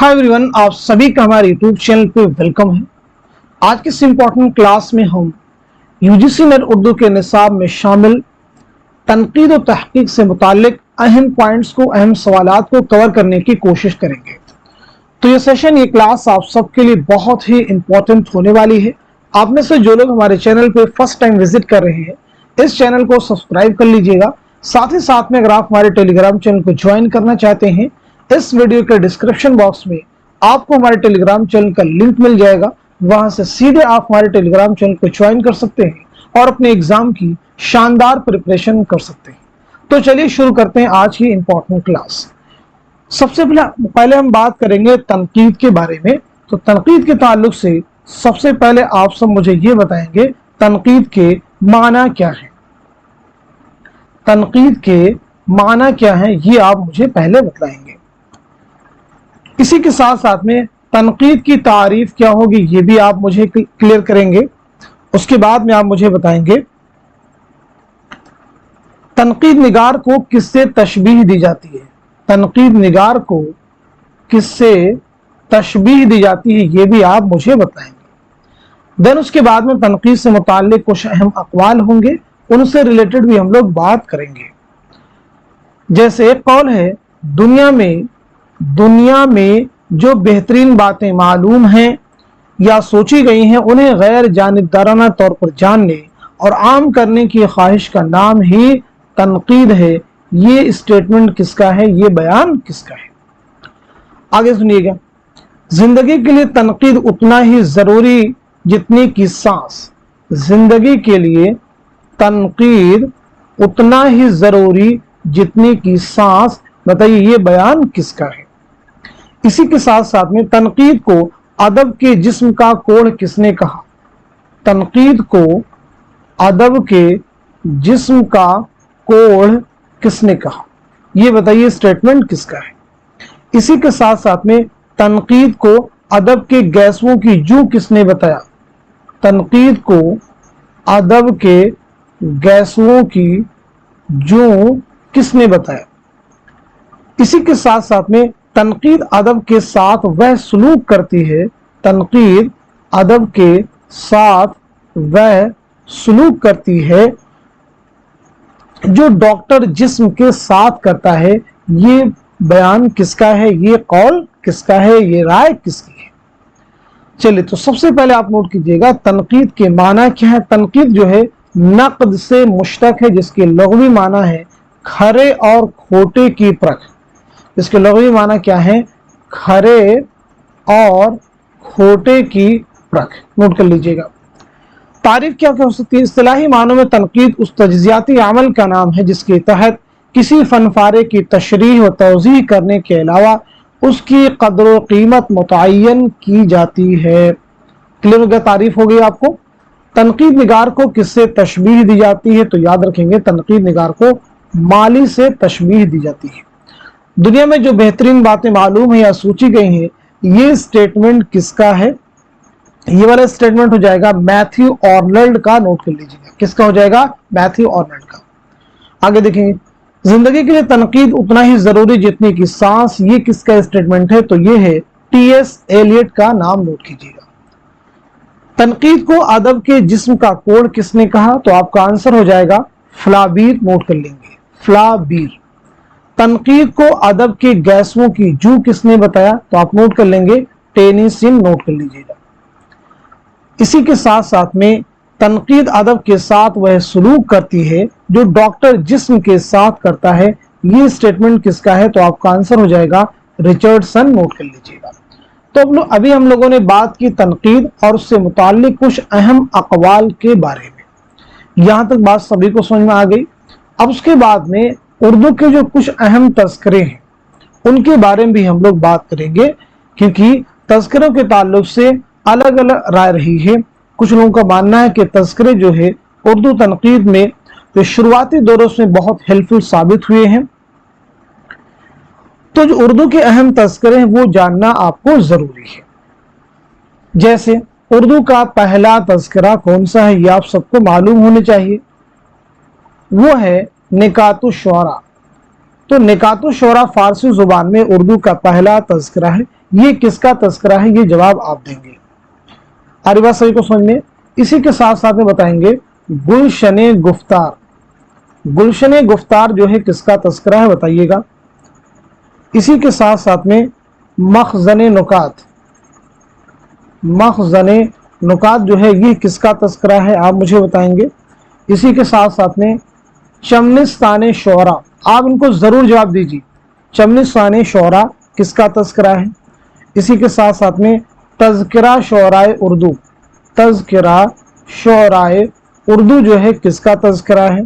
Hi everyone, आप सभी का हमारे यूट्यूब चैनल पे वेलकम है। आज की इस इम्पोर्टेंट क्लास में हम यूजीसी नेट उर्दू के निसाब में शामिल तनकीद और तहकीक से मुतालिक अहम पॉइंट्स को, अहम सवालात को कवर करने की कोशिश करेंगे। तो ये सेशन, ये क्लास आप सबके लिए बहुत ही इम्पोर्टेंट होने वाली है। आप में से जो लोग हमारे चैनल पे फर्स्ट टाइम विजिट कर रहे हैं, इस चैनल को सब्सक्राइब कर लीजिएगा। साथ ही साथ में अगर आप हमारे टेलीग्राम चैनल को ज्वाइन करना चाहते हैं, इस वीडियो के डिस्क्रिप्शन बॉक्स में आपको हमारे टेलीग्राम चैनल का लिंक मिल जाएगा। वहां से सीधे आप हमारे टेलीग्राम चैनल को ज्वाइन कर सकते हैं और अपने एग्जाम की शानदार प्रिपरेशन कर सकते हैं। तो चलिए शुरू करते हैं आज की इंपॉर्टेंट क्लास। सबसे पहले हम बात करेंगे तनकीद के बारे में। तो तनकीद के ताल्लुक से सबसे पहले आप सब मुझे ये बताएंगे तनकीद के माना क्या है। तनकीद के माना क्या है ये आप मुझे पहले बताएंगे। इसी के साथ साथ में तनकीद की तारीफ क्या होगी ये भी आप मुझे क्लियर करेंगे। उसके बाद में आप मुझे बताएंगे तनकीद निगार को किससे तशबीह दी जाती है। तनकीद निगार को किससे तशबीह दी जाती है ये भी आप मुझे बताएंगे। देन उसके बाद में तनकीद से मुताल्लिक कुछ अहम अक़वाल होंगे, उनसे रिलेटेड भी हम लोग बात करेंगे। जैसे एक कौल है, दुनिया में जो बेहतरीन बातें मालूम हैं या सोची गई हैं उन्हें गैर जानिबदाराना तौर पर जानने और आम करने की ख्वाहिश का नाम ही तनकीद है। ये स्टेटमेंट किसका है, ये बयान किसका है? आगे सुनिएगा। जिंदगी के लिए तनकीद उतना ही जरूरी जितनी की सांस। जिंदगी के लिए तनकीद उतना ही जरूरी जितनी की सांस। बताइए ये बयान किसका है? इसी के साथ साथ में तनकीद को अदब के जिस्म का कोढ़ किसने कहा। तनकीद को अदब के जिस्म का कोढ़ किसने कहा, ये बताइए स्टेटमेंट किसका है? इसी के साथ साथ में तनकीद को अदब के गैसों की जू किसने बताया। तनकीद को अदब के गैसों की जू किसने बताया। इसी के साथ साथ में तनकीद अदब के साथ वह सलूक करती है। तनकीद अदब के साथ वह सलूक करती है जो डॉक्टर जिस्म के साथ करता है। ये बयान किसका है, ये कौल किसका है, ये राय किसकी है? चलिए तो सबसे पहले आप नोट कीजिएगा तनकीद के माना क्या है। तनकीद जो है नक़द से मुश्तक है, जिसके लग़वी माना है खरे और खोटे की परख। इसके लग़वी माना क्या है? खरे और खोटे की परख। नोट कर लीजिएगा। तारीफ क्या हो सकती है? इस्तिलाही मानों में तनकीद उस तज्ज़ियाती अमल का नाम है जिसके तहत किसी फनफारे की तशरीह व तौज़ीह करने के अलावा उसकी कदर व कीमत मुतय्यन की जाती है। क्लियर हो गया? तारीफ हो गई आपको। तनकीद निगार को किससे तशबीह दी जाती है? तो याद रखेंगे तनकीद निगार को माली से तशबीह दी जाती है। दुनिया में जो बेहतरीन बातें मालूम है या सोची गई हैं, ये स्टेटमेंट किसका है? ये वाला स्टेटमेंट हो जाएगा मैथ्यू आर्नल्ड का। नोट कर लीजिएगा, किसका हो जाएगा? मैथ्यू आर्नल्ड का। आगे देखेंगे, जिंदगी के लिए तनकीद उतना ही जरूरी जितनी की सांस। ये किसका स्टेटमेंट है? तो ये है टी.एस. एलियट का। नाम नोट कीजिएगा। तनकीद को अदब के जिस्म का कोढ़ किसने कहा? तो आपका आंसर हो जाएगा फ्लाबीर। नोट कर लेंगे, फ्लाबीर। तनकीद को अदब के गैसों की जू किसने बताया? तो आप नोट कर लेंगे टेनिसन। नोट कर लीजिएगा। इसी के साथ साथ में तनकीद अदब के साथ वह सलूक करती है जो डॉक्टर जिस्म के साथ करता है। ये स्टेटमेंट किसका है? तो आपका आंसर हो जाएगा रिचर्डसन। नोट कर लीजिएगा। तो अभी हम लोगों ने बात की तनकीद और उससे मुताल्लिक कुछ अहम अक़वाल के बारे में। यहां तक बात सभी को समझ में आ गई। अब उसके बाद में उर्दू के जो कुछ अहम तज़किरे हैं उनके बारे में भी हम लोग बात करेंगे, क्योंकि तज़किरों के ताल्लुक से अलग अलग राय रही है। कुछ लोगों का मानना है कि तज़किरे जो है उर्दू तनकीद में जो शुरुआती दौरों में बहुत हेल्पफुल साबित हुए हैं। तो जो उर्दू के अहम तज़किरे हैं वो जानना आपको जरूरी है। जैसे उर्दू का पहला तज़किरा कौन सा है, ये आप सबको मालूम होने चाहिए। वो है निकातुश शुअरा। तो निकातुश शुअरा फारसी जुबान में उर्दू का पहला तज़किरा है। ये किसका तस्करा है, ये जवाब आप देंगे। आ रही बात सभी को समझ में। इसी के साथ साथ में बताएंगे गुलशने गुफ्तार। गुलशने गुफ्तार जो है किसका तस्करा है बताइएगा। इसी के साथ साथ में मखज़ने नुकात, मखज़ने नुकात जो है ये किसका तस्करा है आप मुझे बताएंगे। इसी के साथ साथ में चमनिस्तान शोरा, आप इनको जरूर जवाब दीजिए, चमनिस्तान शोरा किसका तस्करा है। इसी के साथ साथ में तज़किरा शोराए उर्दू, तज़किरा शोराए उर्दू जो है किसका तज़किरा है।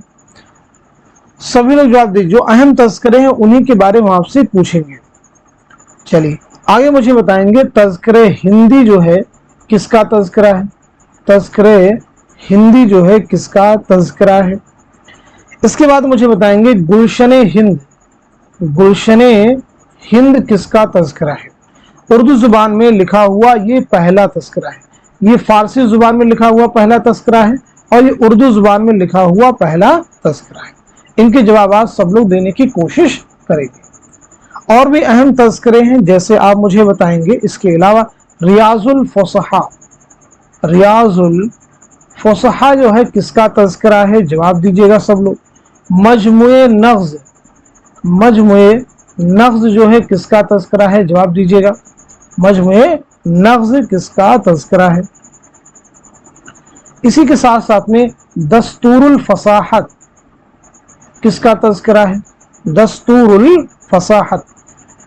सभी लोग जवाब दीजिए, जो अहम तज़किरे हैं उन्हीं के बारे में आपसे पूछेंगे। चलिए आगे मुझे बताएंगे तज़किरे हिंदी जो है किसका तज़किरा है, तज़किरे हिंदी जो है किसका तज़किरा है। इसके बाद मुझे बताएंगे गुलशने हिंद, गुलशने हिंद किसका तज़किरा है। उर्दू जुबान में लिखा हुआ ये पहला तज़किरा है, ये फारसी जुबान में लिखा हुआ पहला तज़किरा है और ये उर्दू जुबान में लिखा हुआ पहला तज़किरा है। इनके जवाब सब लोग देने की कोशिश करेंगे। और भी अहम तज़किरे हैं जैसे आप मुझे बताएंगे। इसके अलावा रियाजुल फुसहा, रियाजुल फुसहा जो है किसका तज़किरा है, जवाब दीजिएगा सब लोग। मजमुए नग़्ज़, मजमुए नग़्ज़ जो है किसका तज़किरा है, जवाब दीजिएगा। मजमुए नग़्ज़ किसका तज़किरा है। इसी के साथ साथ में दस्तूरुल फसाहत किसका तज़किरा है, दस्तूरुल फसाहत।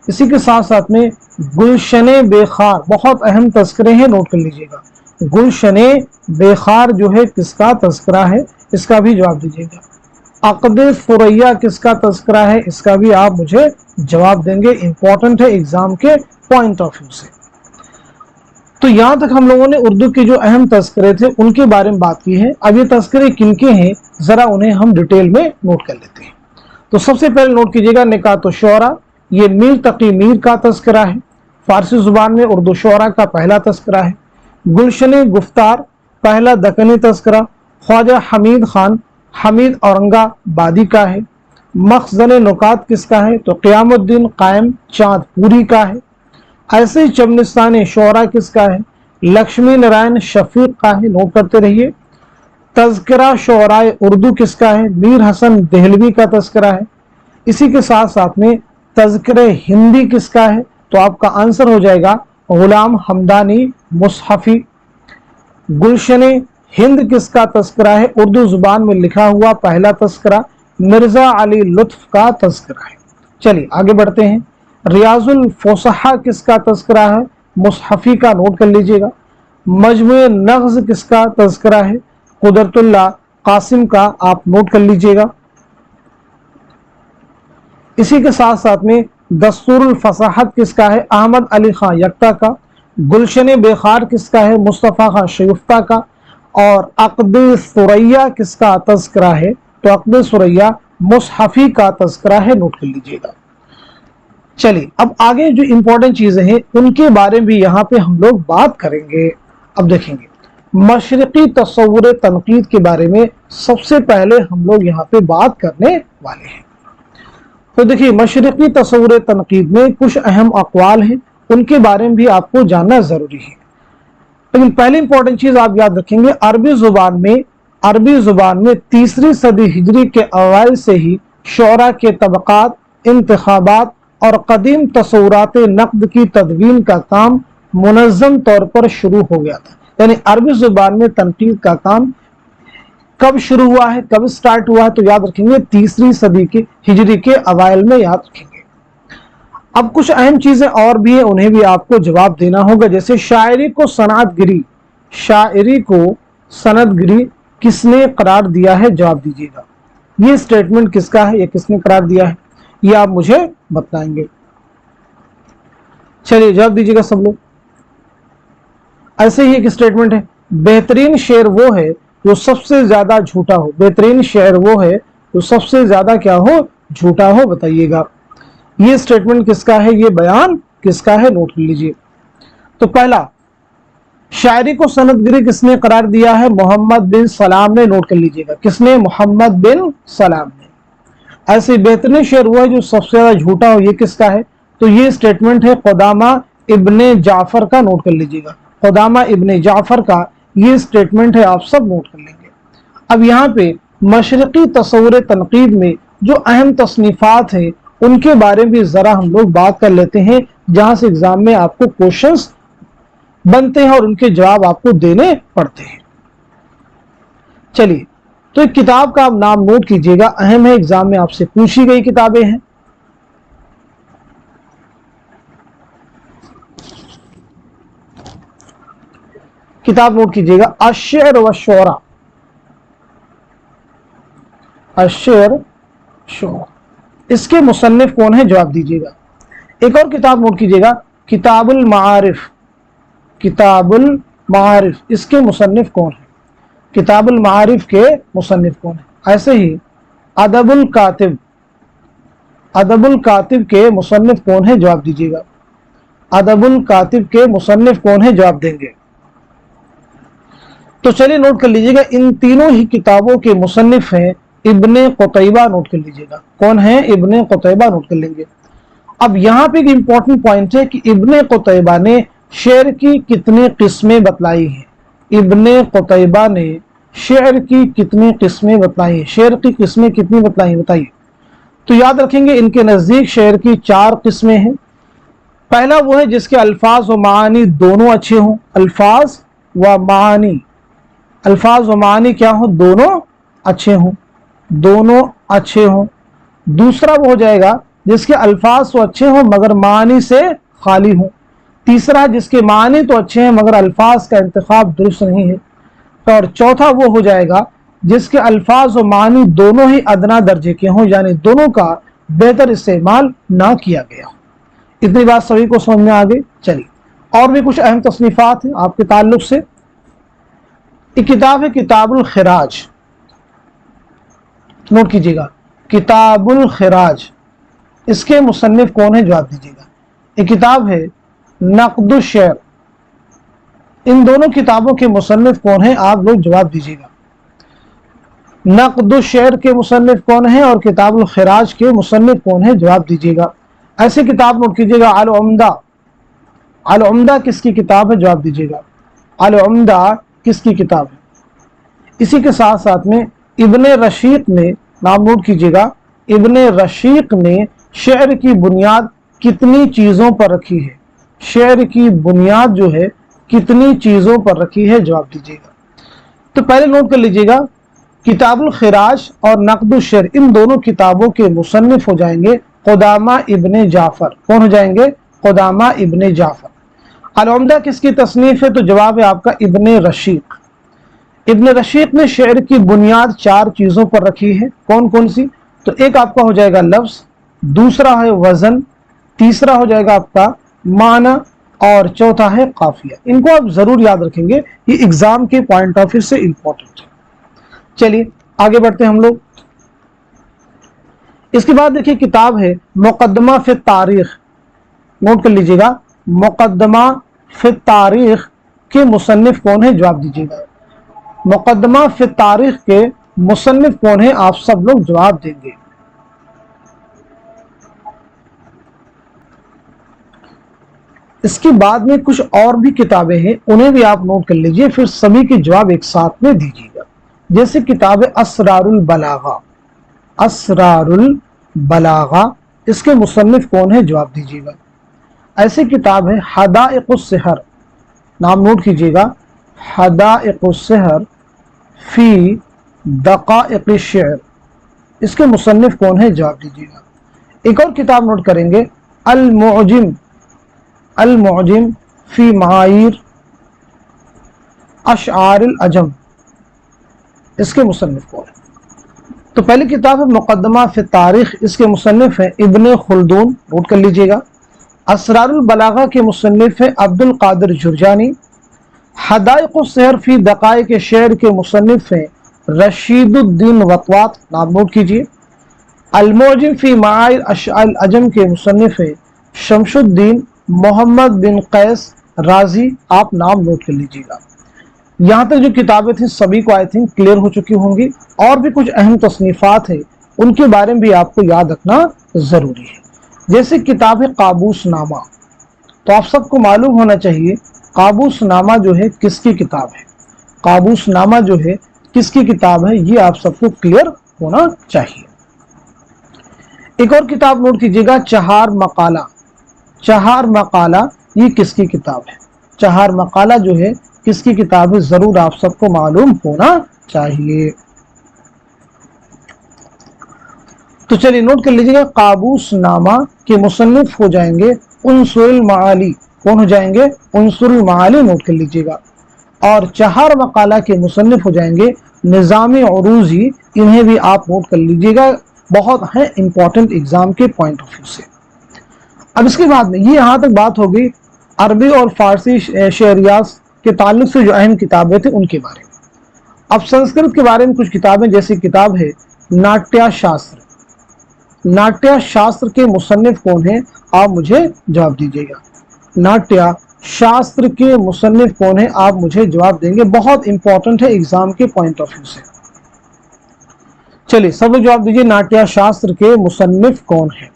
इसी के साथ साथ में गुलशने बेखार, बहुत अहम तज़किरे हैं, नोट कर लीजिएगा। गुलशने बेखार जो है किसका तज़किरा है, इसका भी जवाब दीजिएगा। अक़द सुरैया किसका तज़किरा है, इसका भी आप मुझे जवाब देंगे, इंपॉर्टेंट है एग्जाम के पॉइंट ऑफ व्यू से। तो यहां तक हम लोगों ने उर्दू के जो अहम तज़किरे थे उनके बारे में बात की है। अब ये तज़किरे किनके हैं जरा उन्हें हम डिटेल में नोट कर लेते हैं। तो सबसे पहले नोट कीजिएगा निकात शुअरा, ये मीर तकी मीर का तज़किरा है, फारसी जुबान में उर्दू शुअरा का पहला तज़किरा है। गुलशने गुफ्तार पहला दक्कनी तज़किरा ख्वाजा हमीद खान हमीद औरंगाबादी का है। मखज़ने नुकात किसका है, तो क़यामुद्दीन कायम चाँदपुरी का है। ऐसे ही चमनिस्तान शोरा किसका है, लक्ष्मी नारायण शफीक का है, नोट करते रहिए। तज़किरा शोराए उर्दू किसका है, मीर हसन देहलवी का तज़किरा है। इसी के साथ साथ में तज़किरे हिंदी किसका है, तो आपका आंसर हो जाएगा गुलाम हमदानी मुसहफ़ी। गुलशने हिंद किसका तज़किरा है, उर्दू जुबान में लिखा हुआ पहला तज़किरा मिर्ज़ा अली लुत्फ़ का तज़किरा है। चलिए आगे बढ़ते हैं। रियाजुल फुसहा किसका तज़किरा है, मुसहफ़ी का, नोट कर लीजिएगा। मजमुए नग़्ज़ किसका तज़किरा है, कुदरतुल्लाह कासिम का, आप नोट कर लीजिएगा। इसी के साथ साथ में दस्तूरुल फसाहत किसका है, अहमद अली खां यक्ता का। गुलशने बेखार किसका है, मुस्तफ़ा खां शयूफ्ता का। और अक़द सुरैया किसका तज़किरा है, तो अक़द सुरैया मुसहफ़ी का तज़किरा है, नोट कर लीजिएगा। चलिए अब आगे जो इंपॉर्टेंट चीजें हैं उनके बारे में भी यहाँ पे हम लोग बात करेंगे। अब देखेंगे मशरिकी तस्वुर तनकीद के बारे में सबसे पहले हम लोग यहाँ पे बात करने वाले हैं। तो देखिए मशरिकी तस्वुर तनकीद में कुछ अहम अक़वाल हैं, उनके बारे में भी आपको जानना जरूरी है। लेकिन पहली इंपॉर्टेंट चीज आप याद रखेंगे, अरबी जुबान में 3री सदी हिजरी के अवाइल से ही शोरा के तबक़ात, इंतखाबात और कदीम तस्वुरात नक़द की तदवीन का काम मुनज़्ज़म तौर पर शुरू हो गया था। यानी अरबी जुबान में तनकीद का काम कब शुरू हुआ है, कब स्टार्ट हुआ है, तो याद रखेंगे 3री सदी के हिजरी के अवाइल में, याद रखेंगे। अब कुछ अहम चीजें और भी है, उन्हें भी आपको जवाब देना होगा। जैसे शायरी को सनअतगिरी, शायरी को सनअतगिरी किसने करार दिया है, जवाब दीजिएगा। ये स्टेटमेंट किसका है, ये किसने करार दिया है, ये आप मुझे बताएंगे। चलिए जवाब दीजिएगा सब लोग। ऐसे ही एक स्टेटमेंट है, बेहतरीन शेर वो है जो सबसे ज्यादा झूठा हो। बेहतरीन शेर वो है जो सबसे ज्यादा क्या हो, झूठा हो, बताइएगा। ये स्टेटमेंट किसका है, ये बयान किसका है, नोट कर लीजिए। तो पहला, शायरी को सनअतगिरी किसने करार दिया है, मोहम्मद बिन सलाम ने, नोट कर लीजिएगा। किसने, मोहम्मद बिन सलाम ने। ऐसे बेहतरीन शेर वो है जो सबसे ज्यादा झूठा हो, ये किसका है, तो ये स्टेटमेंट है क़ुदामा इब्ने जाफर का नोट कर लीजिएगा, कुदामा इब्ने जाफर का ये स्टेटमेंट है, आप सब नोट कर लेंगे। अब यहाँ पे मशरकी तस्वुर तनकीद में जो अहम तसनीफात हैं उनके बारे में ज़रा हम लोग बात कर लेते हैं, जहाँ से एग्जाम में आपको क्वेश्चंस बनते हैं और उनके जवाब आपको देने पड़ते हैं। चलिए, तो एक किताब का आप नाम नोट कीजिएगा, अहम है, एग्जाम में आपसे पूछी गई किताबें हैं। किताब नोट कीजिएगा, अश्शअर व शुअरा, अश्शअर शुअरा, इसके मुसन्निफ कौन है, जवाब दीजिएगा। एक और किताब नोट कीजिएगा, किताबुल मारिफ, किताबुल मारिफ, इसके मुसन्निफ कौन है, किताबुल मारिफ के मुसन्निफ कौन है। ऐसे ही अदबुल कातिब, अदबुल कातिब के मुसन्निफ कौन है, जवाब दीजिएगा। अदबुल कातिब के मुसन्निफ कौन है, जवाब देंगे। तो चलिए नोट कर लीजिएगा, इन तीनों ही किताबों के मुसन्निफ हैं इब्ने कुतैबा, नोट कर लीजिएगा, कौन है, इब्ने कुतैबा, नोट कर लेंगे। अब यहाँ पे एक इंपॉर्टेंट पॉइंट है कि इब्ने कुतैबा ने शेर की कितनी किस्में बतलाई हैं, इब्ने कुतैबा ने शेर की कितनी किस्में बतलाई हैं, शेर की किस्में कितनी बतलाई हैं, बताइए। तो याद रखेंगे इनके नज़दीक शेर की 4 किस्में हैं। पहला वो है जिसके अल्फाज व मानी दोनों अच्छे हों, अल्फाज व मानी, अल्फाज व मानी क्या हो, दोनों अच्छे हों, दोनों अच्छे हों। दूसरा वो हो जाएगा जिसके अल्फाज तो अच्छे हों मगर मानी से खाली हों। तीसरा जिसके मानी तो अच्छे हैं मगर अल्फाज का इंतखाब दुरुस्त नहीं है। और चौथा वो हो जाएगा जिसके अल्फाज और मानी दोनों ही अदना दर्जे के हों, यानी दोनों का बेहतर इस्तेमाल ना किया गया हो। इतनी बात सभी को समझ में आ गई। चलिए, और भी कुछ अहम तसनीफात हैं आपके ताल्लुक से। एक किताब है किताबुल खिराज, नोट कीजिएगा, किताबुल खिराज, इसके मुसन्निफ कौन है, जवाब दीजिएगा। एक किताब है नक़्दुश शेर, इन दोनों किताबों के मुसन्निफ कौन है, आप लोग जवाब दीजिएगा। नक़्दुश शेर के मुसन्निफ कौन है और किताबुल खिराज के मुसन्निफ कौन है, जवाब दीजिएगा। ऐसे किताब नोट कीजिएगा, अल उम्दा, अल उम्दा किसकी किताब है, जवाब दीजिएगा। अल उम्दा किसकी किताब है। इसी के साथ साथ में इब्ने रशीक ने, नाम नोट कीजिएगा, इब्ने रशीक ने शेर की बुनियाद कितनी चीज़ों पर रखी है, शेर की बुनियाद जो है कितनी चीज़ों पर रखी है, जवाब दीजिएगा। तो पहले नोट कर लीजिएगा, किताबुल खिराज और नक़्दुश शेर, इन दोनों किताबों के मुसन्निफ हो जाएंगे कुदामा इब्ने जाफर। कौन हो जाएंगे, कुदामा इब्ने जाफर। अल उम्दा किसकी तसनीफ है, तो जवाब है आपका इब्ने रशीक। इब्ने रशीक ने शेर की बुनियाद 4 चीज़ों पर रखी है, कौन कौन सी, तो एक आपका हो जाएगा लफ्ज़, दूसरा है वज़न, तीसरा हो जाएगा आपका माना और चौथा है काफिया। इनको आप ज़रूर याद रखेंगे, ये एग्ज़ाम के पॉइंट ऑफ व्यू से इंपॉर्टेंट है। चलिए आगे बढ़ते हैं हम लोग। इसके बाद देखिए किताब है मुक़द्दमा फ़ी तारीख़, नोट कर लीजिएगा, मुक़द्दमा फ़ी तारीख़ के मुसन्निफ कौन है, जवाब दीजिएगा। मुक़द्दमा फ़ी तारीख़ के मुसन्निफ कौन है, आप सब लोग जवाब देंगे। इसके बाद में कुछ और भी किताबें हैं, उन्हें भी आप नोट कर लीजिए, फिर सभी के जवाब एक साथ में दीजिएगा। जैसे किताब है असरारुल बलागा, असरारुल बलागा, इसके मुसन्निफ कौन है, जवाब दीजिएगा। ऐसी किताब है हदाइक़ुस सहर, नाम नोट कीजिएगा, हदाइक़ुस सहर फी दक़ाइक़िश शेर, इसके मुसन्निफ कौन है, जवाब दीजिएगा। एक और किताब नोट करेंगे अल मुअजिम, अल मुअजिम फी महाईर अशआरिल अजम, इसके मुसन्निफ कौन है। तो पहली किताब है मुक़द्दमा फ़ी तारीख़, इसके मुसन्निफ हैं इब्ने खुल्दून, नोट कर लीजिएगा। असरारुल बलागा के मुसन्निफ हैं अब्दुल कादिर जुरजानी। हदाइक़ुस सहर फी दक़ाइक़ शेर के मुसन्निफ हैं रशीदुद्दीन वतवात, नाम नोट कीजिए। अल मुअजिम फी महाईर अशआरिल अजम के मुसन्निफ हैं शमशुद्दीन मोहम्मद बिन कैस राजी, आप नाम नोट कर लीजिएगा। यहाँ तक जो किताबें थी सभी को आई थिंक क्लियर हो चुकी होंगी। और भी कुछ अहम तसनीफात है, उनके बारे में भी आपको याद रखना ज़रूरी है। जैसे किताब है काबूस नामा, तो आप सबको मालूम होना चाहिए काबूस नामा जो है किसकी किताब है, काबूस नामा जो है किसकी किताब है, ये आप सबको क्लियर होना चाहिए। एक और किताब नोट कीजिएगा, चहार मकाला। चहार मकाला ये किसकी किताब है, चहार मकाला जो है किसकी किताब है, जरूर आप सबको मालूम होना चाहिए। तो चलिए नोट कर लीजिएगा, काबूस नामा के मुसन्निफ हो जाएंगे उनसुरुल माली। कौन हो जाएंगे, उनसुरुल माली, नोट कर लीजिएगा। और चहार मकाला के मुसन्निफ हो जाएंगे निज़ामी उरूजी, इन्हें भी आप नोट कर लीजिएगा, बहुत है इंपॉर्टेंट एग्जाम के पॉइंट ऑफ व्यू से। अब इसके बाद में ये यहाँ तक बात हो गई अरबी और फारसी शेरियात के ताल्लुक से जो अहम किताबें थी उनके बारे में। अब संस्कृत के बारे में कुछ किताबें, जैसी किताब है नाट्य शास्त्र। नाट्य शास्त्र के मुसन्निफ कौन है, आप मुझे जवाब दीजिएगा। नाट्य शास्त्र के मुसन्निफ कौन है, आप मुझे जवाब देंगे, बहुत इंपॉर्टेंट है एग्जाम के पॉइंट ऑफ व्यू से। चलिए सब लोग जवाब दीजिए, नाट्य शास्त्र के मुसन्निफ कौन है।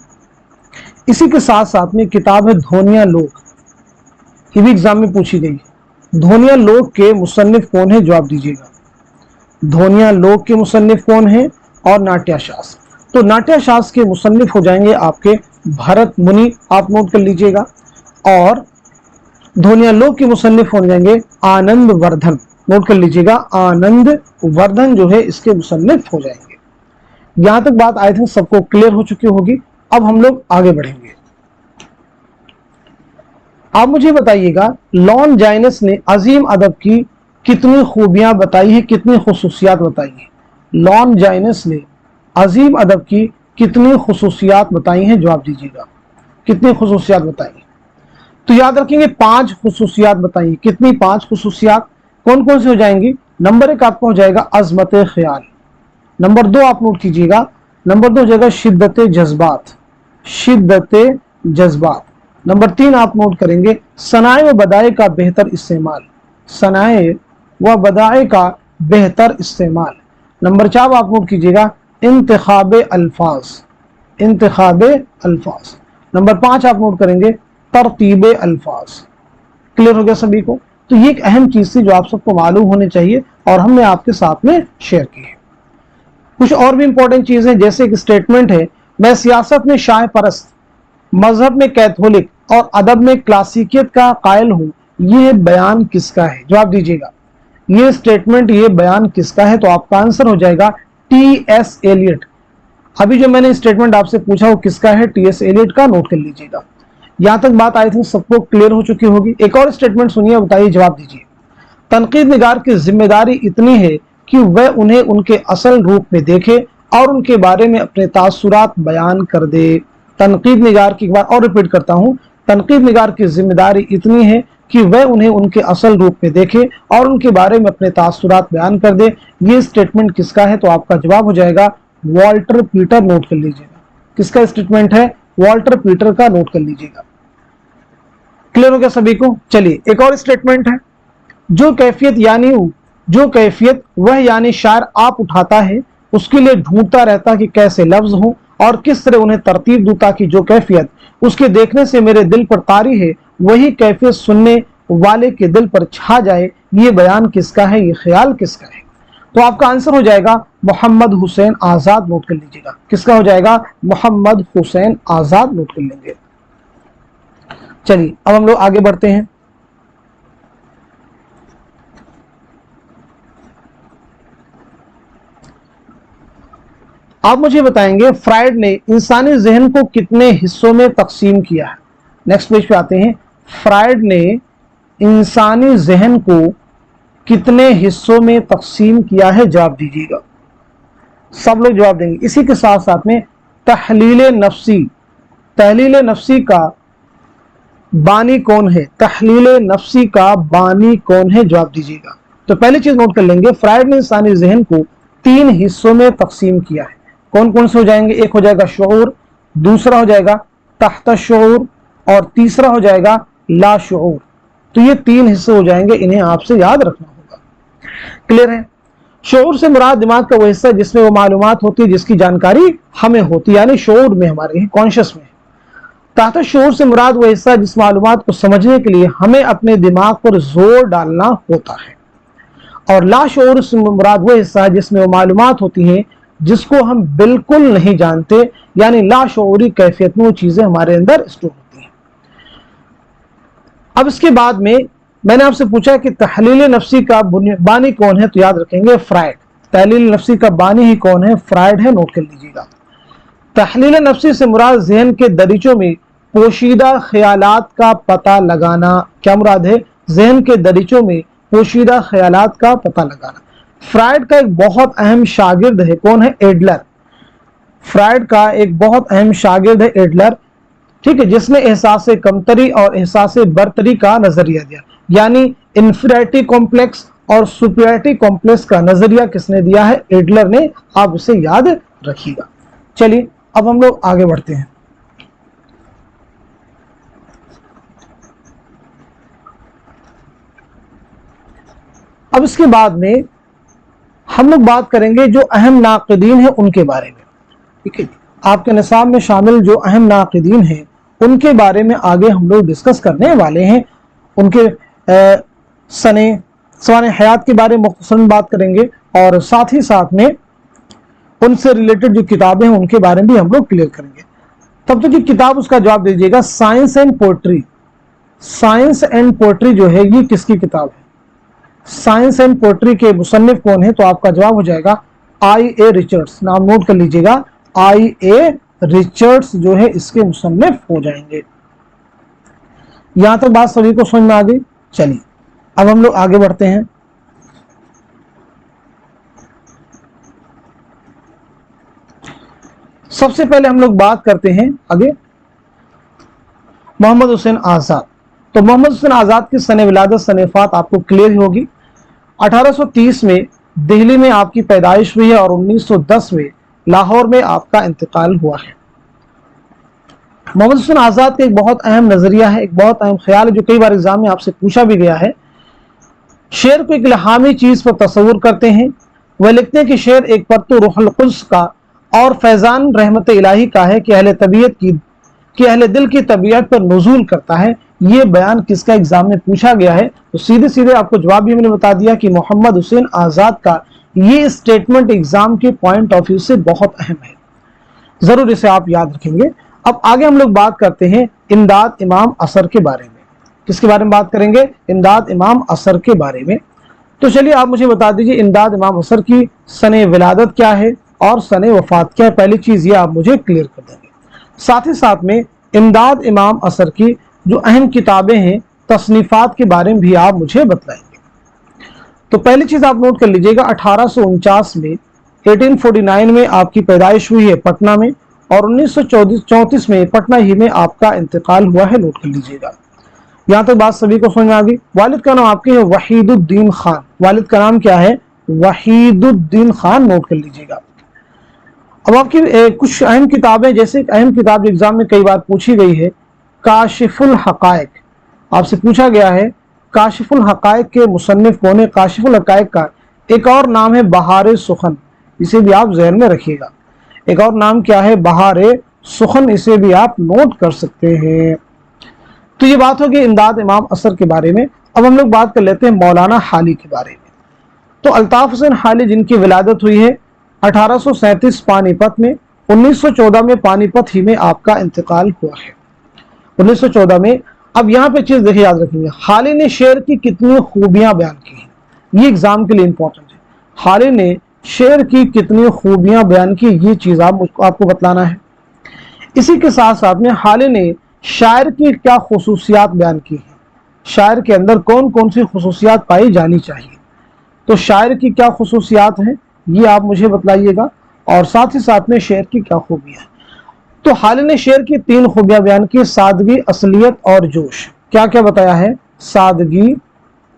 इसी के साथ साथ में किताब है ध्वनिया लोक, ये भी एग्जाम में पूछी गई है। ध्वनिया लोक के मुसन्निफ कौन है, जवाब दीजिएगा। ध्वनिया लोक के मुसन्निफ कौन है, और नाट्य शास्त्र। तो नाट्य शास्त्र के मुसन्निफ हो जाएंगे आपके भरत मुनि, आप नोट कर लीजिएगा। और ध्वनिया लोक के मुसन्निफ हो जाएंगे आनंद वर्धन, नोट कर लीजिएगा, आनंद वर्धन जो है इसके मुसन्निफ हो जाएंगे। यहां तक बात आई थिंक सबको क्लियर हो चुकी होगी। अब हम लोग आगे बढ़ेंगे। आप मुझे बताइएगा लॉन्जाइनस ने अजीम अदब की कितनी खूबियां बताई है, कितनी खुसूसियात बताई है। लॉन्जाइनस ने अजीम अदब की कितनी खुसूसियात बताई हैं, जवाब दीजिएगा, कितनी खुसूसियात बताई हैं। तो याद रखेंगे 5 खुसूसियात बताइए। कितनी? 5 खुसूसियात। कौन कौन सी हो जाएंगी? नंबर 1 आपका हो जाएगा अजमत ख्याल। नंबर 2 आप नोट कीजिएगा, नंबर 2 हो जाएगा शिद्दत जज्बात, शिद्दत जज्बात। नंबर 3 आप नोट करेंगे सनाए व बदाए का बेहतर इस्तेमाल, सनाए व बदाए का बेहतर इस्तेमाल। नंबर 4 आप नोट कीजिएगा इंतखाबे अल्फाज, इंतखाबे अल्फाज। नंबर 5 आप नोट करेंगे तरतीबे अल्फाज। क्लियर हो गया सभी को? तो ये एक अहम चीज थी जो आप सबको मालूम होनी चाहिए और हमने आपके साथ में शेयर की है। कुछ और भी इंपॉर्टेंट चीजें, जैसे एक स्टेटमेंट है, मैं सियासत में शाह परस्त, मजहब में कैथोलिक और अदब में क्लासिकियत का कायल हूं, ये बयान किसका है? जवाब दीजिएगा, ये स्टेटमेंट, ये बयान किसका है? तो आपका आंसर हो जाएगा टी.एस. एलियट। अभी जो मैंने स्टेटमेंट आपसे पूछा वो किसका है? टी.एस. एलियट का, नोट कर लीजिएगा। यहां तक बात आई थिंक सबको क्लियर हो चुकी होगी। एक और स्टेटमेंट सुनिए, बताइए, जवाब दीजिए। तनकीद निगार की जिम्मेदारी इतनी है कि वह उन्हें उनके असल रूप में देखे और उनके बारे में अपने तासुरात बयान कर दे। तनकीद निगार की, एक बार और रिपीट करता हूं, तनकीद निगार की जिम्मेदारी इतनी है कि वह उन्हें उनके असल रूप में देखे और उनके बारे में अपने तासुरात बयान कर दे। ये स्टेटमेंट किसका है? तो आपका जवाब हो जाएगा वॉल्टर पीटर, नोट कर लीजिएगा। किसका स्टेटमेंट है? वॉल्टर पीटर का, नोट कर लीजिएगा। क्लियर हो गया सभी को? चलिए एक और स्टेटमेंट है, जो कैफियत वह यानी शायर आप उठाता है, उसके लिए ढूंढता रहता कि कैसे लफ्ज हो और किस तरह उन्हें तरतीब दूं ताकि जो कैफियत उसके देखने से मेरे दिल पर तारी है वही कैफियत सुनने वाले के दिल पर छा जाए। ये बयान किसका है? ये ख्याल किसका है? तो आपका आंसर हो जाएगा मोहम्मद हुसैन आजाद, नोट कर लीजिएगा। किसका हो जाएगा? मोहम्मद हुसैन आजाद, नोट कर लेंगे। चलिए अब हम लोग आगे बढ़ते हैं। आप मुझे बताएंगे फ्राइड ने इंसानी जहन को कितने हिस्सों में तकसीम किया है? नेक्स्ट पेज पे आते हैं। फ्राइड ने इंसानी जहन को कितने हिस्सों में तकसीम किया है? जवाब दीजिएगा, सब लोग जवाब देंगे। इसी के साथ साथ में तहलील नफ्सी, तहलील नफ्सी का बानी कौन है? तहलील नफ्सी का बानी कौन है? जवाब दीजिएगा। तो पहली चीज नोट कर लेंगे, फ्राइड ने इंसानी जहन को 3 हिस्सों में तकसीम किया है। कौन कौन से हो जाएंगे? एक हो जाएगा शऊर, दूसरा हो जाएगा तहत शऊर और तीसरा हो जाएगा ला शऊर। तो ये 3 हिस्से हो जाएंगे, इन्हें आपसे याद रखना होगा। क्लियर है? शऊर से मुराद दिमाग का वो हिस्सा जिसमें वो मालूमात होती है जिसकी जानकारी हमें होती है, यानी शऊर में, हमारे कॉन्शियस में। तहत शऊर से मुराद वो हिस्सा जिस मालूमात को समझने के लिए हमें अपने दिमाग पर जोर डालना होता है, और लाशऊर से मुराद वो हिस्सा है जिसमें वो मालूमात होती हैं जिसको हम बिल्कुल नहीं जानते, यानी लाशऊरी कैफियत में वो चीजें हमारे अंदर स्टोर होती हैं। अब इसके बाद में मैंने आपसे पूछा कि तहलील नफ्सी का बानी कौन है, तो याद रखेंगे फ्राइड। तहलील नफ्सी का बानी ही कौन है, फ्राइड है, नोट कर लीजिएगा। तहलील नफ्सी से मुराद ज़हन के दरीचों में पोशीदा ख्यालात का पता लगाना। क्या मुराद है, ज़हन के दरीचों में पोशीदा ख्यालात का पता लगाना। फ्राइड का एक बहुत अहम शागिर्द है, कौन है, एडलर। फ्राइड का एक बहुत अहम शागिर्द है एडलर, ठीक है, जिसने एहसास कमतरी और एहसास बरतरी का नजरिया दिया, यानी इंफीरियरिटी कॉम्प्लेक्स और सुपीरियरिटी कॉम्प्लेक्स का नजरिया किसने दिया है, एडलर ने। आप इसे याद रखिएगा। चलिए अब हम लोग आगे बढ़ते हैं। अब इसके बाद में हम लोग बात करेंगे जो अहम नाक़िदीन हैं उनके बारे में, ठीक है। आपके निसाब में शामिल जो अहम नाक़िदीन हैं उनके बारे में आगे हम लोग डिस्कस करने वाले हैं। उनके सवाने हयात के बारे में मुख्तसरन बात करेंगे, और साथ ही साथ में उनसे रिलेटेड जो किताबें हैं उनके बारे में भी हम लोग क्लियर करेंगे। तब तक ये किताब उसका जवाब दीजिएगा, science and poetry. Science and poetry जो है ये किसकी किताब है, साइंस एंड पोएट्री के मुसन्निफ कौन है, तो आपका जवाब हो जाएगा I.A. रिचर्ड्स। नाम नोट कर लीजिएगा, I.A. रिचर्ड्स जो है इसके मुसन्निफ हो जाएंगे। यहां तक बात सभी को समझ में आ गई। चलिए अब हम लोग आगे बढ़ते हैं। सबसे पहले हम लोग बात करते हैं आगे मोहम्मद हुसैन आजाद। तो मोहम्मद हुसैन आजाद की सने विलादत सने वफात आपको क्लियर होगी। 1830 में दिल्ली में आपकी पैदाइश हुई है और 1910 में लाहौर में आपका इंतकाल हुआ है। मोहम्मद हुसैन आजाद का एक बहुत अहम नजरिया है, एक बहुत अहम ख्याल है जो कई बार एग्जाम में आपसे पूछा भी गया है। शेर को एक इल्हामी चीज पर तस्वुर करते हैं। वह लिखते हैं कि शेर एक परतु रूहुल कुद्स का और फैजान रहमत इलाही का है कि अहले दिल की तबीयत पर नुज़ूल करता है। ये बयान किसका एग्जाम में पूछा गया है, तो सीधे सीधे आपको जवाब भी मैंने बता दिया कि मोहम्मद हुसैन आजाद का ये स्टेटमेंट एग्जाम के पॉइंट ऑफ व्यू से बहुत अहम है, जरूर इसे आप याद रखेंगे। अब आगे हम लोग बात करते हैं इमदाद इमाम असर के बारे में। किसके बारे में बात करेंगे, इमदाद इमाम असर के बारे में। तो चलिए आप मुझे बता दीजिए इमदाद इमाम असर की सने विलादत क्या है और सने वफात क्या है। पहली चीज ये आप मुझे क्लियर कर देंगे। साथ ही साथ में इमदाद इमाम असर की जो अहम किताबें हैं, तसनीफात के बारे में भी आप मुझे बतलाएंगे। तो पहली चीज आप नोट कर लीजिएगा, 1849 में 1849 में आपकी पैदाइश हुई है पटना में, और 1934 में पटना ही में आपका इंतकाल हुआ है, नोट कर लीजिएगा। यहाँ तक बात सभी को समझ में आ गई। वालिद का नाम आपके है वहीदुद्दीन खान। वालिद का नाम क्या है, वहीदुद्दीन खान, नोट कर लीजिएगा। अब आपकी कुछ अहम किताबें, जैसे अहम किताब एग्जाम में कई बार पूछी गई है, काशिफुल हकायक। आपसे पूछा गया है काशिफुल हकायक के मुसन्निफ कौन है। काशिफुल हकायक का एक और नाम है बहार सुखन, इसे भी आप ज़हन में रखिएगा। एक और नाम क्या है, बहार सुखन, इसे भी आप नोट कर सकते हैं। तो ये बात होगी इमदाद इमाम असर के बारे में। अब हम लोग बात कर लेते हैं मौलाना हाली के बारे में। तो अल्ताफ हुसैन हाली जिनकी विलादत हुई है 1837 पानीपत में, 1914 में पानीपत ही में आपका इंतकाल हुआ है, 1914 में। अब यहाँ पे चीज देखिए, याद रखेंगे, हाली ने शेर की कितनी खूबियां बयान की हैं, ये एग्जाम के लिए इंपॉर्टेंट है। हाली ने शेर की कितनी खूबियां बयान की, ये चीज आपको बतलाना है। इसी के साथ साथ में हाली ने शायर की क्या खुसूसियात बयान की है, शायर के अंदर कौन कौन सी खुसूसियात पाई जानी चाहिए। तो शायर की क्या खुसूसियात हैं ये आप मुझे बतलाइएगा, और साथ ही साथ में शेर की क्या खूबियां हैं। तो हाली ने शेर की 3 खूबियां बयान की, सादगी, असलियत और जोश। क्या क्या बताया है, सादगी,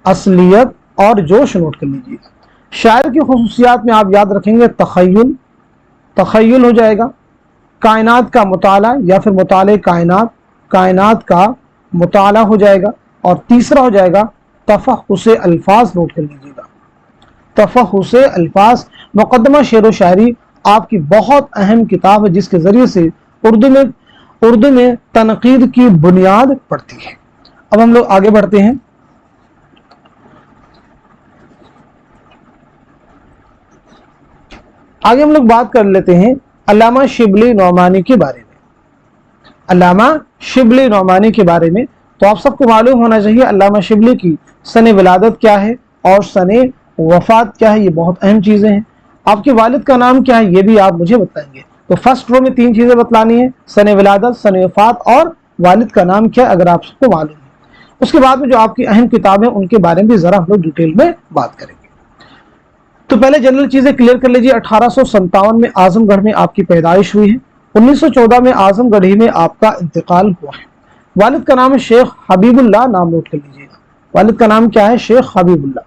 असलियत और जोश, नोट कर लीजिएगा। शायर की खुसूसियात में आप याद रखेंगे तखय्युल, तखय्युल हो जाएगा, कायनात का मुताला या फिर मुताले कायनात, कायनात का मुताला हो जाएगा, और तीसरा हो जाएगा तफहुसे अल्फाज, नोट कर लीजिएगा। तफहुसे अल्फाज मुकद्दमा शेर व शायरी आपकी बहुत अहम किताब है, जिसके जरिए से उर्दू में اردو میں تنقید کی بنیاد پڑتی ہے۔ اب ہم لوگ آگے بڑھتے ہیں۔ آگے ہم لوگ بات کر لیتے ہیں علامہ شبلی نعمانی کے بارے میں۔ علامہ شبلی نعمانی کے بارے میں تو آپ سب کو معلوم ہونا چاہیے علامہ شبلی کی سن ولادت کیا ہے اور سن وفات کیا ہے، یہ بہت اہم چیزیں ہیں۔ آپ کے والد کا نام کیا ہے یہ بھی آپ مجھے بتائیں گے۔ تو فرسٹ رو میں 3 چیزیں بتلانی ہیں، سن ولادت، سن وفات اور والد کا نام کیا، اگر آپ سب کو معلوم ہے۔ اس کے بعد میں جو آپ کی اہم کتاب ہیں ان کے بارے میں بھی ذرا ہم لوگ ڈیٹیل میں بات کریں گے۔ تو پہلے جنرل چیزیں کلیئر کر لیجیے۔ 1857 میں اعظم گڑھ میں آپ کی پیدائش ہوئی ہے۔ 1914 میں اعظم گڑھی میں آپ کا انتقال ہوا ہے۔ والد کا نام ہے شیخ حبیب اللہ، نام نوٹ کر لیجیے گا۔ والد کا نام کیا ہے؟ شیخ حبیب اللہ۔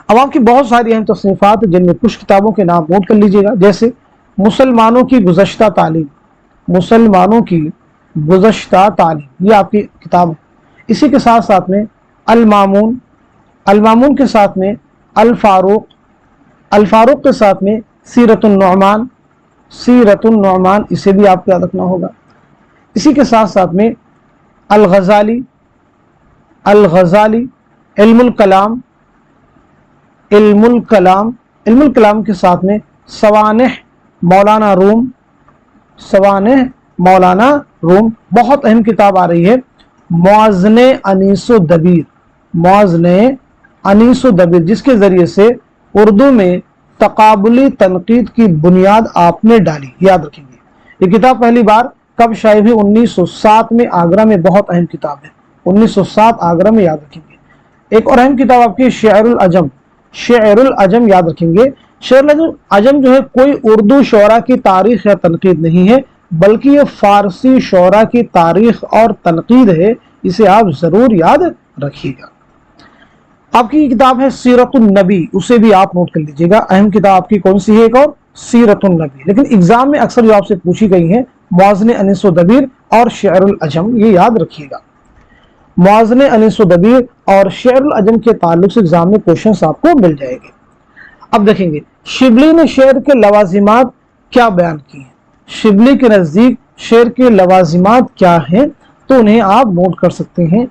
اب آپ کی بہت ساری اہم تصنیفات جن میں کچھ کتابوں کے نام نوٹ کر لیجیے گا، جیسے مسلمانوں کی گزشتہ تعلیم، مسلمانوں کی گزشتہ تعلیم یہ آپ کی کتاب ہے۔ اسی کے ساتھ ساتھ میں المامون، المامون کے ساتھ میں الفاروق، الفاروق کے ساتھ میں سیرت النعمان، سیرت النعمان اسے بھی آپ کو یاد رکھنا ہوگا۔ اسی کے ساتھ ساتھ میں الغزالی، الغزالی، علم الکلام، علم الکلام، علم الکلام کے ساتھ میں سوانح مولانا روم، سوانح مولانا روم۔ بہت اہم کتاب آ رہی ہے موازن انیس و دبیر، موازن انیس و دبیر، جس کے ذریعے سے اردو میں تقابلی تنقید کی بنیاد آپ نے ڈالی، یاد رکھیں گے۔ یہ کتاب پہلی بار کب شائع ہوئی؟ 1907 میں آگرہ میں، بہت اہم کتاب ہے 1907 آگرہ میں، یاد رکھیں گے۔ ایک اور اہم کتاب آپ کی شعر العجم، شعر العجم یاد رکھیں گے۔ شعر العجم جو ہے کوئی اردو شعراء کی تاریخ یا تنقید نہیں ہے، بلکہ یہ فارسی شعراء کی تاریخ اور تنقید ہے، اسے آپ ضرور یاد رکھیے گا۔ آپ کی کتاب ہے سیرت النبی، اسے بھی آپ نوٹ کر لیجیے گا۔ اہم کتاب آپ کی کون سی ہے؟ ایک اور سیرت النبی۔ لیکن ایگزام میں اکثر جو آپ سے پوچھی گئی ہیں موازن انیس و دبیر اور شعر العجم، یہ یاد رکھیے گا۔ موازن انیس و دبیر اور شعر العجم کے تعلق سے ایگزام میں کوشچنس آپ کو مل جائے گے۔ اب دیکھیں گے شبلی نے شعر کے لوازمات کیا بیان کی ہیں۔ شبلی کے نزدیک شعر کے لوازمات کیا ہیں تو انہیں آپ نوٹ کر سکتے ہیں۔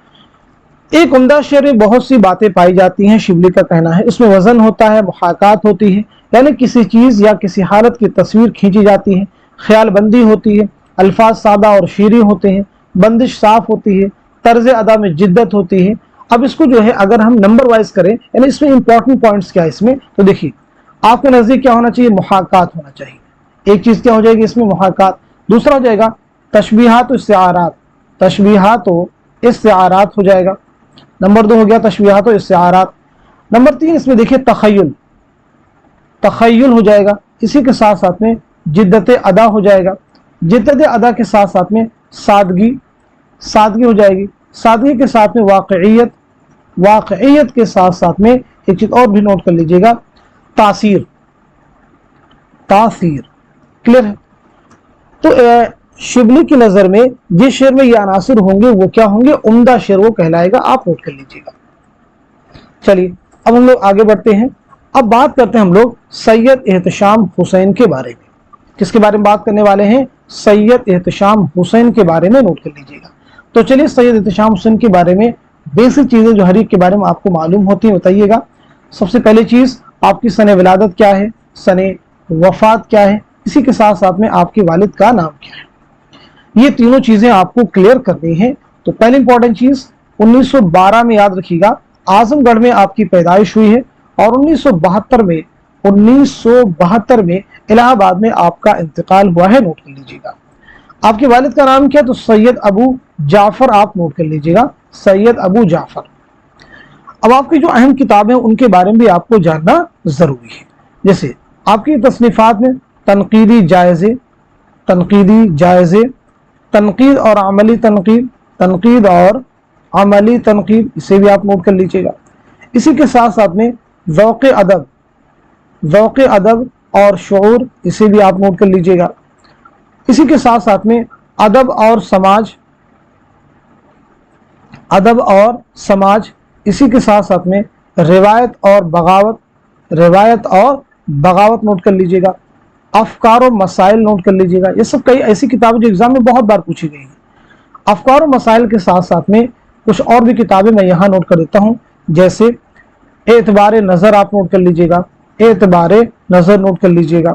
ایک عمدہ شعر میں بہت سی باتیں پائی جاتی ہیں، شبلی کا کہنا ہے۔ اس میں وزن ہوتا ہے، محاکات ہوتی ہے، یعنی کسی چیز یا کسی حالت کی تصویر کھینچی جاتی ہے، خیال بندی ہوتی ہے، الفاظ سادہ اور شیریں ہوتے ہیں، بندش صاف ہوتی ہے، طرز ادا میں جدت ہوتی ہے۔ اب اس کو جو ہے اگر ہم نمبر وائز کریں، یعنی اس میں امپورٹنٹ پوائنٹس کیا ہے اس میں، تو دیکھیے آپ کے نزدیک کیا ہونا چاہیے؟ محاکات ہونا چاہیے۔ ایک چیز کیا ہو جائے گی اس میں؟ محاکات۔ دوسرا ہو جائے گا تشبیہات و استعارات، تشبیہات و استعارات ہو جائے گا۔ نمبر 2 ہو گیا تشبیہات و استعارات۔ نمبر 3 اس میں دیکھیے تخیل، تخیل ہو جائے گا۔ اسی کے ساتھ ساتھ میں جدت ادا ہو جائے گا۔ جدت ادا کے ساتھ ساتھ میں سادگی، سادگی ہو جائے گی۔ سادگی کے ساتھ میں واقعیت، واقعیت کے ساتھ ساتھ میں ایک چیز اور بھی نوٹ کر لیجیے گا، تاثیر، تاثیر۔ کلیئر ہے؟ تو شبلی کی نظر میں جس شعر میں یہ عناصر ہوں گے وہ کیا ہوں گے؟ عمدہ شعر وہ کہلائے گا، آپ نوٹ کر لیجیے گا۔ چلیے اب ہم لوگ آگے بڑھتے ہیں۔ اب بات کرتے ہیں ہم لوگ سید احتشام حسین کے بارے میں۔ کس کے بارے میں بات کرنے والے ہیں؟ سید احتشام حسین کے بارے میں نوٹ کر لیجیے گا۔ تو چلیے سید احتشام حسین کے بارے میں بیسک چیزیں جو ہر ایک کے بارے میں آپ کو معلوم ہوتی ہیں بتائیے گا۔ سب سے پہلی چیز آپ کی سن ولادت کیا ہے، سن وفات کیا ہے، اسی کے ساتھ ساتھ میں آپ کے والد کا نام کیا ہے۔ یہ تینوں چیزیں آپ کو کلیئر کرنی ہیں۔ تو پہلی امپورٹنٹ چیز 1912 میں یاد رکھیے گا اعظم گڑھ میں آپ کی پیدائش ہوئی ہے، اور 1972 میں الہ آباد میں آپ کا انتقال ہوا ہے، نوٹ کر لیجیے گا۔ آپ کے والد کا نام کیا؟ تو سید ابو جعفر، آپ نوٹ کر لیجیے گا، سید ابو جعفر۔ اب آپ کی جو اہم کتابیں ان کے بارے میں بھی آپ کو جاننا ضروری ہے، جیسے آپ کی تصنیفات میں تنقیدی جائزے، تنقیدی جائزے، تنقید اور عملی تنقید، تنقید اور عملی تنقید، اسے بھی آپ نوٹ کر لیجیے گا۔ اسی کے ساتھ ساتھ میں ذوق ادب، ذوق ادب اور شعور، اسے بھی آپ نوٹ کر لیجیے گا۔ اسی کے ساتھ ساتھ میں ادب اور سماج، ادب اور سماج، اسی کے ساتھ ساتھ میں روایت اور بغاوت، روایت اور بغاوت نوٹ کر لیجیے گا۔ अफकार और मसाइल नोट कर लीजिएगा। ये सब कई ऐसी किताबें जो एग्जाम में बहुत बार पूछी गई हैं। अफकार और मसाइल के साथ साथ में कुछ और भी किताबें मैं यहाँ नोट कर देता हूँ, जैसे एतबार नज़र आप नोट कर लीजिएगा, एतबार नज़र नोट कर लीजिएगा,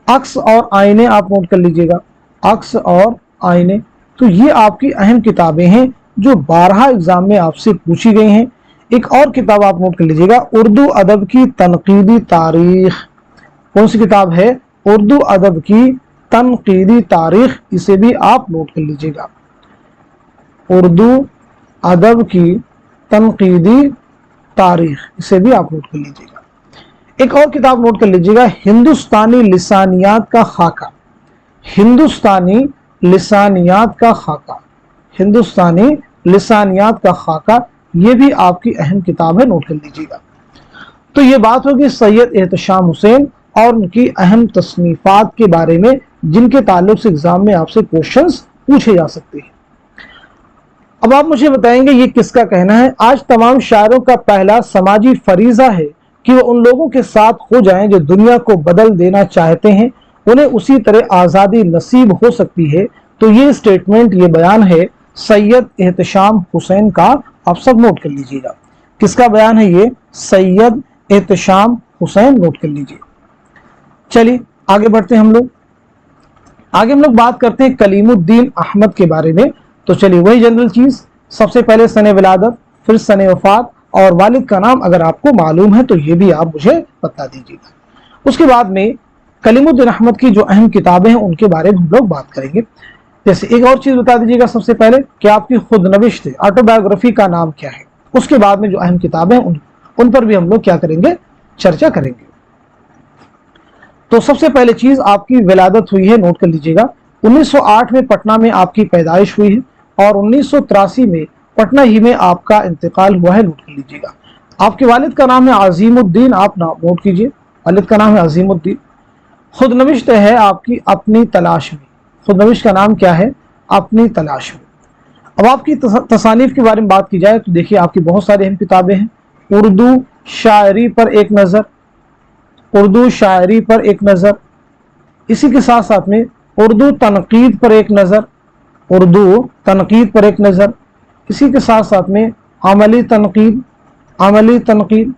अक्स और आईने आप नोट कर लीजिएगा, अक्स और आईने। तो ये आपकी अहम किताबें हैं जो 12 एग्जाम में आपसे पूछी गई हैं। एक और किताब आप नोट कर लीजिएगा, उर्दू अदब की तनकीदी तारीख। कौन सी किताब है? उर्दू अदब की तनकीदी तारीख। इसे भी आप नोट कर लीजिएगा, उर्दू अदब की तनकीदी तारीख, इसे भी आप नोट कर लीजिएगा। एक और किताब नोट कर लीजिएगा, हिंदुस्तानी लिसानियात का खाका। हिंदुस्तानी लिसानियात का खाका, हिंदुस्तानी लिसानियात का खाका, ये भी आपकी अहम किताब है, नोट कर लीजिएगा। तो ये बात होगी सैयद एहतशाम हुसैन और उनकी अहम तसनीफात के बारे में, जिनके ताल्लुक से एग्जाम में आपसे क्वेश्चंस पूछे जा सकते हैं। अब आप मुझे बताएंगे ये किसका कहना है? आज तमाम शायरों का पहला समाजी फरीजा है कि वो उन लोगों के साथ हो जाएं जो दुनिया को बदल देना चाहते हैं, उन्हें उसी तरह आज़ादी नसीब हो सकती है। तो ये स्टेटमेंट, ये बयान है सैयद एहतशाम हुसैन का। आप सब नोट कर लीजिएगा, किसका बयान है ये? सैयद एहतशाम हुसैन, नोट कर लीजिए। चलिए आगे बढ़ते हैं हम लोग। आगे हम लोग बात करते हैं कलीमुद्दीन अहमद के बारे में। तो चलिए वही जनरल चीज, सबसे पहले सने विलादत, फिर सने वफात और वालिद का नाम अगर आपको मालूम है तो ये भी आप मुझे बता दीजिएगा। उसके बाद में कलीमुद्दीन अहमद की जो अहम किताबें हैं उनके बारे में हम लोग बात करेंगे। जैसे एक और चीज बता दीजिएगा सबसे पहले कि आपकी खुद नविश्त ऑटोबायोग्राफी का नाम क्या है। उसके बाद में जो अहम किताबें उन पर भी हम लोग क्या करेंगे? चर्चा करेंगे। तो सबसे पहले चीज आपकी विलादत हुई है, नोट कर लीजिएगा। 1908 में पटना में आपकी पैदाइश हुई है और 1983 में पटना ही में आपका इंतकाल हुआ है, नोट कर लीजिएगा। आपके वालिद का नाम है अजीमुद्दीन, आप नोट कीजिए, वालिद का नाम है अजीमुद्दीन। खुद नविश्त है आपकी अपनी तलाश में, खुद नविश्त का नाम क्या है? अपनी तलाश में। अब आपकी तसानीफ के बारे में बात की जाए तो देखिए आपकी बहुत सारी अहम किताबें हैं। उर्दू शायरी पर एक नज़र, उर्दू शायरी पर एक नज़र, इसी के साथ साथ में उर्दू तनकीद पर एक नज़र, उर्दू तनकीद पर एक नज़र, इसी के साथ साथ में अमली तनकीद, अमली तनकीद,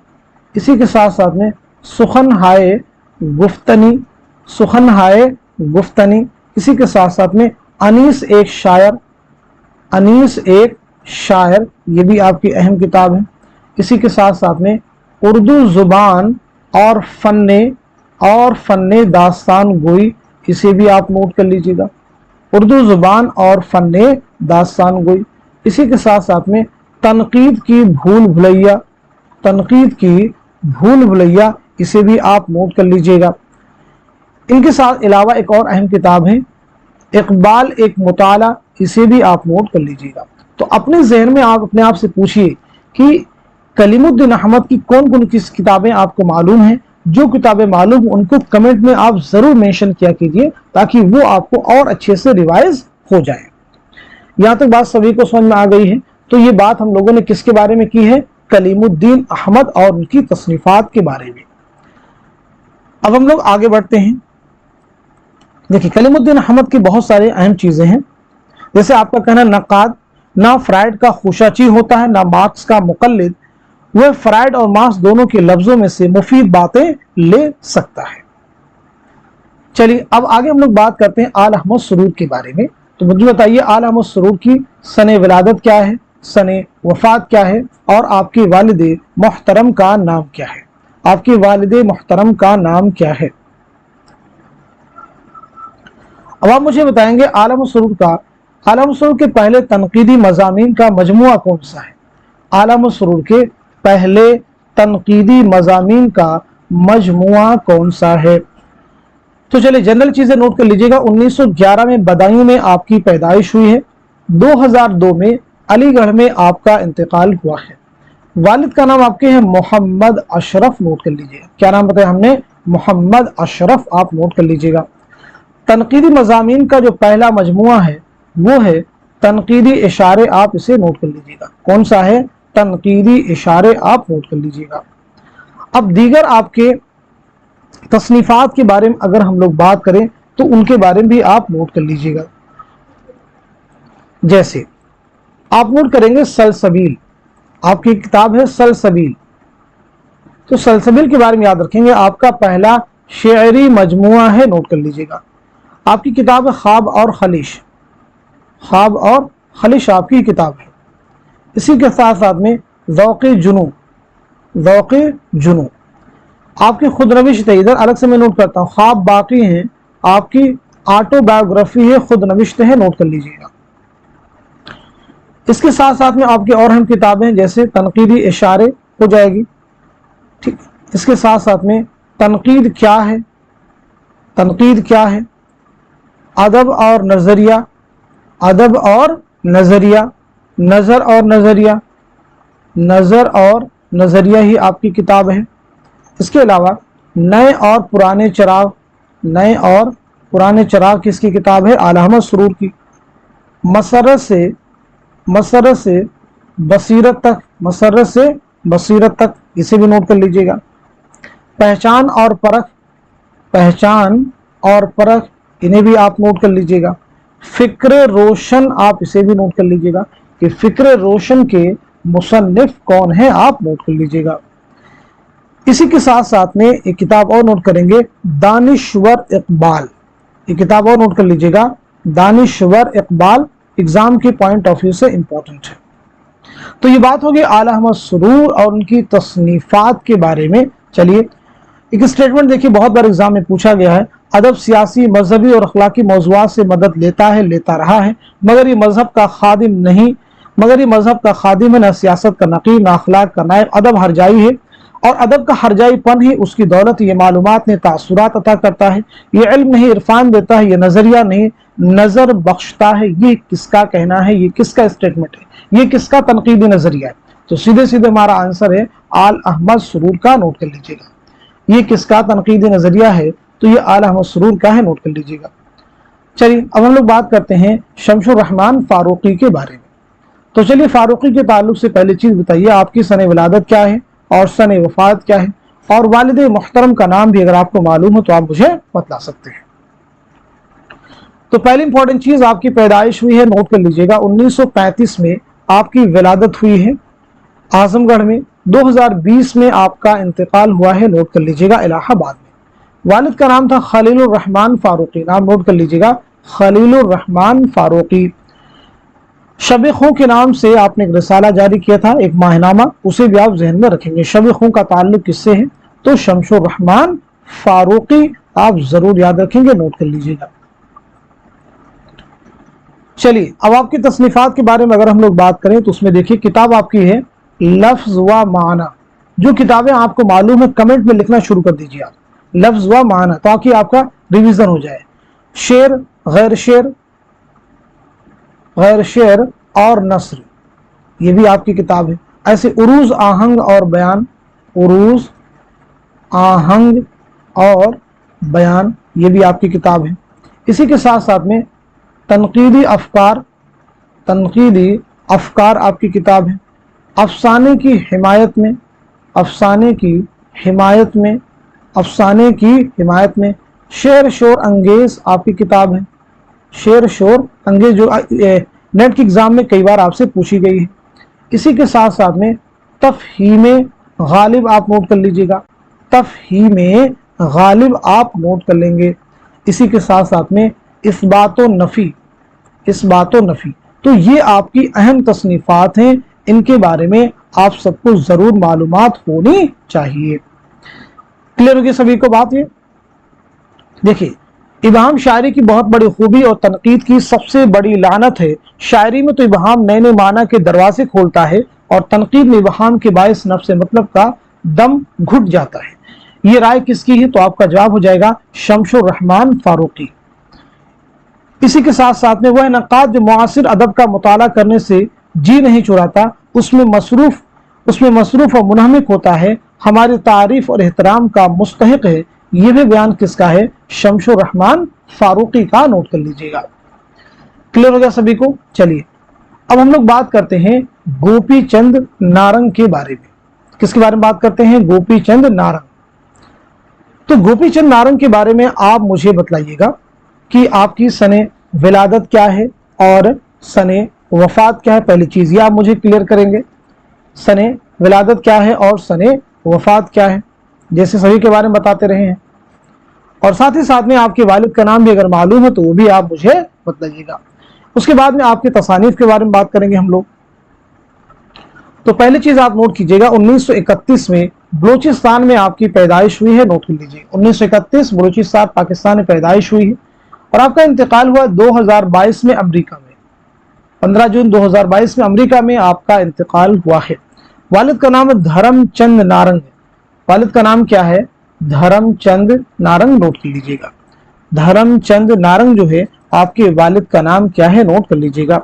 इसी के साथ साथ में सुखन हाय गुफ्तनी, सुखन हाय गुफ्तनी, इसी के साथ साथ में अनीस एक शायर, अनीस एक शायर, ये भी आपकी अहम किताब है। इसी के साथ साथ में उर्दू ज़ुबान और फन्ने दास्तान गोई, इसे भी आप नोट कर लीजिएगा, उर्दू ज़ुबान और फन्ने दास्तान गोई। इसी के साथ साथ में तनकीद की भूल भुलैया, तनकीद की भूल भुलैया, इसे भी आप नोट कर लीजिएगा। इनके साथ अलावा एक और अहम किताब है इकबाल एक मुताला, इसे भी आप नोट कर लीजिएगा। तो अपने जहन में आप अपने आप से पूछिए कि कलीमुद्दीन अहमद की कौन कौन किस किताबें आपको मालूम हैं। जो किताबें मालूम उनको कमेंट में आप जरूर मेंशन किया कीजिए ताकि वो आपको और अच्छे से रिवाइज हो जाए। यहाँ तक बात सभी को समझ में आ गई है। तो ये बात हम लोगों ने किसके बारे में की है? कलीमुद्दीन अहमद और उनकी तसनीफात के बारे में। अब हम लोग आगे बढ़ते हैं। देखिए कलीमुद्दीन अहमद की बहुत सारे अहम चीजें हैं। जैसे आपका कहना नकाद ना फ्राइड का खुशाची होता है ना मार्क्स का मुकल्लिद, वह फ्राइड और मार्क्स दोनों के लफ्जों में से मुफीद बातें ले सकता है। चलिए अब आगे हम लोग बात करते हैं आल अहमद सुरूर के बारे में। तो मुझे बताइए आल अहमद सुरूर की सने विलादत क्या है, सने वफात क्या है और आपके वालिद मोहतरम का नाम क्या है? आपके वालिद मोहतरम का नाम क्या है? अब आप मुझे बताएंगे आल अहमद सुरूर का, आल अहमद सुरूर के पहले तनकीदी मज़ामीन का मजमुआ कौन सा है? आल अहमद सुरूर के पहले तनकीदी मज़ामीन का मजमुआ कौन सा है? तो चलिए जनरल चीजें नोट कर लीजिएगा। 1911 में बदायूं में आपकी पैदाइश हुई है, 2002 में अलीगढ़ में आपका इंतकाल हुआ है। वालिद का नाम आपके है मोहम्मद अशरफ, नोट कर लीजिएगा। क्या नाम बताया हमने? मोहम्मद अशरफ, आप नोट कर लीजिएगा। तनकीदी मज़ामीन का जो पहला मजमुआ है वो है तनकीदी इशारे, आप इसे नोट कर लीजिएगा। कौन सा है? तनकीदी इशारे, आप नोट कर लीजिएगा। अब दीगर आपके تصنیفات کے بارے میں اگر ہم لوگ بات کریں تو ان کے بارے میں بھی آپ نوٹ کر لیجئے گا. جیسے آپ نوٹ کریں گے سلسبیل، آپ کی کتاب ہے سلسبیل، تو سلسبیل کے بارے میں یاد رکھیں گے آپ کا پہلا شعری مجموعہ ہے، نوٹ کر لیجئے گا. آپ کی کتاب ہے خواب اور خلیش، خواب اور خلیش آپ کی کتاب ہے. اسی کے ساتھ ساتھ میں ذوق جنوں، ذوق جنوں آپ کی خود نوشت ہے. ادھر الگ سے میں نوٹ کرتا ہوں، خواب باقی ہیں آپ کی آٹو بایوگرافی ہے، خود نوشت ہے، نوٹ کر لیجئے گا. اس کے ساتھ ساتھ میں آپ کی اور اہم کتابیں جیسے تنقیدی اشارے ہو جائے گی، ٹھیک. اس کے ساتھ ساتھ میں تنقید کیا ہے، تنقید کیا ہے، ادب اور نظریہ، ادب اور نظریہ، نظر اور نظریہ، نظر اور نظریہ ہی آپ کی کتاب ہے. اس کے علاوہ نئے اور پرانے چراغ، نئے اور پرانے چراغ کس کی کتاب ہے؟ اعلی احمد سرور کی. مسرت سے بصیرت تک، مسرت سے بصیرت تک، اسے بھی نوٹ کر لیجئے گا. پہچان اور پرکھ، پہچان اور پرکھ انہیں بھی آپ نوٹ کر لیجئے گا. فکر روشن آپ اسے بھی نوٹ کر لیجئے گا کہ فکر روشن کے مصنف کون ہیں، آپ نوٹ کر لیجئے گا. اسی کے ساتھ ساتھ میں ایک کتاب اور نوٹ کریں گے، دانشور اقبال. یہ کتاب اور نوٹ کر لیجئے گا، دانشور اقبال، ایگزام کے پوائنٹ آف ویو سے امپورٹنٹ ہے. تو یہ بات ہوگی اعلی احمد سرور اور ان کی تصنیفات کے بارے میں. چلیے ایک اسٹیٹمنٹ دیکھیے، بہت بار ایگزام میں پوچھا گیا ہے، ادب سیاسی، مذہبی اور اخلاقی موضوعات سے مدد لیتا ہے، لیتا رہا ہے، مگر یہ مذہب کا خادم نہیں، مگر یہ مذہب کا خادم ہے، نہ سیاست کا نقیب، نہ اخلاق کا نائب. ادب ہرجائی ہے اور ادب کا ہرجائی پن ہی اس کی دولت. یہ معلومات نے تاثرات عطا کرتا ہے، یہ علم نہیں عرفان دیتا ہے، یہ نظریہ نہیں نظر بخشتا ہے. یہ کس کا کہنا ہے؟ یہ کس کا اسٹیٹمنٹ ہے؟ یہ کس کا تنقیدی نظریہ ہے؟ تو سیدھے سیدھے ہمارا آنسر ہے اعلی احمد سرور کا. نوٹ کر لیجئے گا یہ کس کا تنقیدی نظریہ ہے، تو یہ اعلی احمد سرور کا ہے، نوٹ کر لیجئے گا. چلیے اب ہم لوگ بات کرتے ہیں شمس الرحمن فاروقی کے بارے میں. تو چلیے فاروقی کے تعلق سے پہلی چیز بتائیے، آپ کی سن ولادت کیا ہے اور سن وفات کیا ہے، اور والد محترم کا نام بھی اگر آپ کو معلوم ہو تو آپ مجھے بتلا سکتے ہیں. تو پہلی امپورٹنٹ چیز آپ کی پیدائش ہوئی ہے، نوٹ کر لیجئے گا 1935 میں آپ کی ولادت ہوئی ہے اعظم گڑھ میں. 2020 میں آپ کا انتقال ہوا ہے، نوٹ کر لیجئے گا الہ آباد میں. والد کا نام تھا خلیل الرحمن فاروقی، نام نوٹ کر لیجئے گا خلیل الرحمن فاروقی. شب خوں کے نام سے آپ نے ایک رسالہ جاری کیا تھا، ایک ماہ نامہ، اسے بھی آپ ذہن میں رکھیں گے. شب خوں کا تعلق کس سے ہے؟ تو شمس الرحمن فاروقی آپ ضرور یاد رکھیں گے، نوٹ کر لیجئے گا. چلیے اب آپ کی تصنیفات کے بارے میں اگر ہم لوگ بات کریں تو اس میں دیکھیے کتاب آپ کی ہے لفظ و معنی. جو کتابیں آپ کو معلوم ہے کمنٹ میں لکھنا شروع کر دیجیے آپ، لفظ و معنی، تاکہ آپ کا ریویژن ہو جائے. شعر، غیر شعر، غیر شعر اور نثر، یہ بھی آپ کی کتاب ہے. ایسے عروض، آہنگ اور بیان، عروض، آہنگ اور بیان، یہ بھی آپ کی کتاب ہے. اسی کے ساتھ ساتھ میں تنقیدی افکار، تنقیدی افکار آپ کی کتاب ہے. افسانے کی حمایت میں، افسانے کی حمایت میں، افسانے کی حمایت میں. شعر شور انگیز آپ کی کتاب ہے، شعر شور انگیز، جو نیٹ کے ایگزام میں کئی بار آپ سے پوچھی گئی ہے. اسی کے ساتھ ساتھ میں تفہیم غالب آپ نوٹ کر لیجئے گا، تفہیم غالب آپ نوٹ کر لیں گے. اسی کے ساتھ ساتھ میں اثبات و نفی، اثبات و نفی. تو یہ آپ کی اہم تصنیفات ہیں، ان کے بارے میں آپ سب کو ضرور معلومات ہونی چاہیے. کلیئر ہوگی سبھی کو بات؟ یہ دیکھیے ابہام شاعری کی بہت بڑی خوبی اور تنقید کی سب سے بڑی لعنت ہے. شاعری میں تو ابہام نئے نئے معنی کے دروازے کھولتا ہے، اور تنقید میں ابہام کے باعث نفس مطلب کا دم گھٹ جاتا ہے. یہ رائے کس کی ہے؟ تو آپ کا جواب ہو جائے گا شمس الرحمن فاروقی. اسی کے ساتھ ساتھ میں وہ نقاد جو معاصر ادب کا مطالعہ کرنے سے جی نہیں چراتا، اس میں مصروف اور منہمک ہوتا ہے، ہماری تعریف اور احترام کا مستحق ہے. یہ بھی بیان کس کا ہے؟ شمس الرحمن فاروقی کا. نوٹ کر لیجئے گا. کلیئر ہو گیا سبھی کو؟ چلیے اب ہم لوگ بات کرتے ہیں گوپی چند نارنگ کے بارے میں. کس کے بارے میں بات کرتے ہیں؟ گوپی چند نارنگ. तो गोपी चंद नारंग के बारे में आप मुझे बतलाइएगा कि आपकी सने विलादत क्या है और सने वफात क्या है। पहली चीज ये आप मुझे क्लियर करेंगे, सने विलादत क्या है और सने वफात क्या है, जैसे सभी के बारे में बताते रहे हैं। और साथ ही साथ में आपके वालिद का नाम भी अगर मालूम है तो वो भी आप मुझे बतलाइएगा। उसके बाद में आपके तसानीफ के बारे में बात करेंगे हम लोग। तो पहली चीज आप नोट कीजिएगा, 1931 में बलूचिस्तान में आपकी पैदाइश हुई है, नोट कर लीजिए। 1931 बलूचिस्तान पाकिस्तान में पैदाइश हुई है और आपका इंतकाल हुआ 2022 में अमेरिका में, 15 जून 2022 में अमेरिका में आपका इंतकाल हुआ है। वालिद का नाम धर्मचंद नारंग है। वालिद का नाम क्या है? धर्मचंद नारंग, नोट कर लीजिएगा। धर्मचंद नारंग जो है आपके वालिद का नाम क्या है, नोट कर लीजिएगा।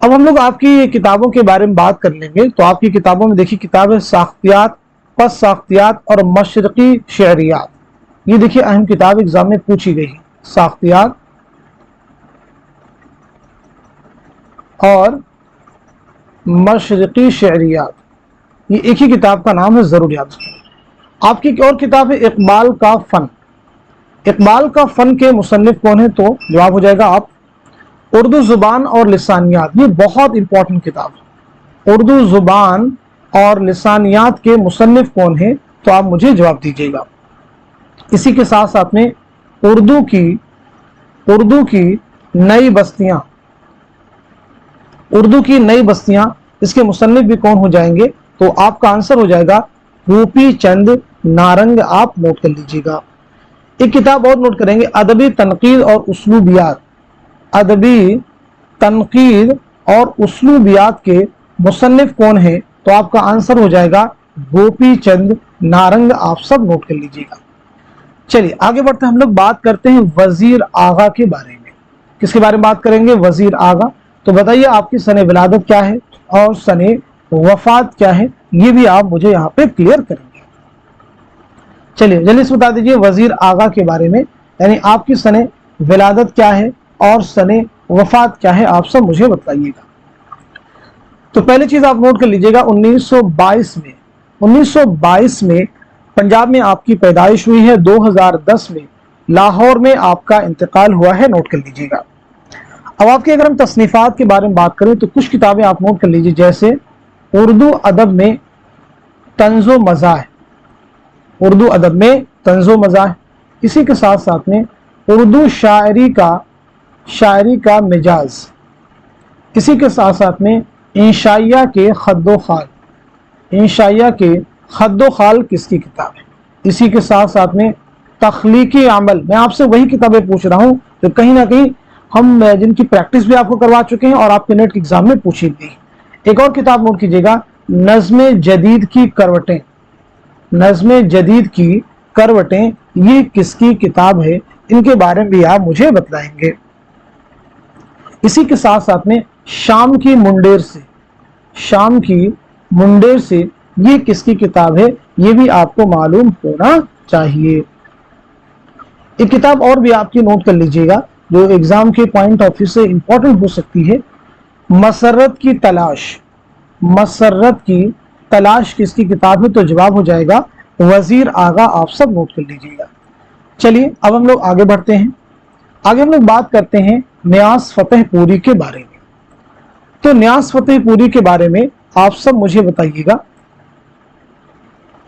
अब हम लोग आपकी किताबों के बारे में बात कर लेंगे। तो आपकी किताबों में देखिए किताब है साख्तियात, पस साख्तियात और मशरकी शहरियात। ये देखिए अहम किताब एग्जाम में पूछी गई है, साख्तियात और मशरकी शहरियात, ये एक ही किताब का नाम है, जरूर याद रखिए। आपकी एक और किताब है इकबाल का फन। इकबाल का फन के मुसन्निफ कौन है? तो जवाब हो जाएगा आप उर्दू जुबान और लिसानियात। ये बहुत इंपॉर्टेंट किताब है। उर्दू जुबान और लिसानियात के मुसन्निफ कौन है? तो आप मुझे जवाब दीजिएगा। इसी के साथ साथ में उर्दू की नई बस्तियां, उर्दू की नई बस्तियां, इसके मुसन्निफ भी कौन हो जाएंगे? तो आपका आंसर हो जाएगा गोपी चंद नारंग। आप नोट कर लीजिएगा। एक किताब और नोट करेंगे, अदबी तनकीद और उसलूबियात। अदबी तनकीद और उसलूबियात के मुसन्निफ कौन है? तो आपका आंसर हो जाएगा गोपी चंद नारंग। आप सब नोट कर लीजिएगा। चलिए आगे बढ़ते हैं, हम लोग बात करते हैं वजीर आगा के बारे में। किसके बारे में बात करेंगे? वजीर आगा। तो बताइए आपकी सने विलादत क्या है और सने वफात क्या है, ये भी आप मुझे यहाँ पे क्लियर करेंगे। चलिए जल्दी से बता दीजिए वजीर आगा के बारे में, यानी आपकी सने विलादत क्या है और सने वफात क्या है, आप सब मुझे बताइएगा। तो पहली चीज आप नोट कर लीजिएगा, 1922 में पंजाब में आपकी पैदाइश हुई है। 2010 में लाहौर में आपका इंतकाल हुआ है, नोट कर लीजिएगा। अब आपके अगर हम तसनीफात के बारे में बात करें तो कुछ किताबें आप नोट कर लीजिए, जैसे उर्दू अदब में तंज़ो मज़ाह, उर्दू अदब में तंज़ो मज़ाह। इसी के साथ साथ में उर्दू शायरी का मिजाज। इसी के साथ साथ में इंशाइया के खद्दो खाल। इंशाइया के खद्दो खाल किसकी किताब है? इसी के साथ साथ में तख्लीकी अमल। मैं आपसे वही किताबें पूछ रहा हूं जो कहीं ना कहीं हम जिनकी प्रैक्टिस भी आपको करवा चुके हैं और आपके नेट के एग्जाम में पूछी गई। एक और किताब नोट कीजिएगा, नज़्म जदीद की करवटें। नज़्म जदीद की करवटें, ये किसकी किताब है? इनके बारे में भी आप मुझे बतलाएंगे। इसी के साथ साथ में शाम की मुंडेर से, शाम की मुंडेर से, ये किसकी किताब है? ये भी आपको मालूम होना चाहिए। एक किताब और भी आपकी नोट कर लीजिएगा जो एग्जाम के पॉइंट ऑफ व्यू से इंपॉर्टेंट हो सकती है, मसर्रत की तलाश। मसर्रत की तलाश किसकी किताब है? तो जवाब हो जाएगा वजीर आगा। आप सब नोट कर लीजिएगा। चलिए अब हम लोग आगे बढ़ते हैं। आगे हम लोग बात करते हैं नियाज़ फतेहपुरी के बारे में। तो नियाज़ फतेहपुरी के बारे में आप सब मुझे बताइएगा।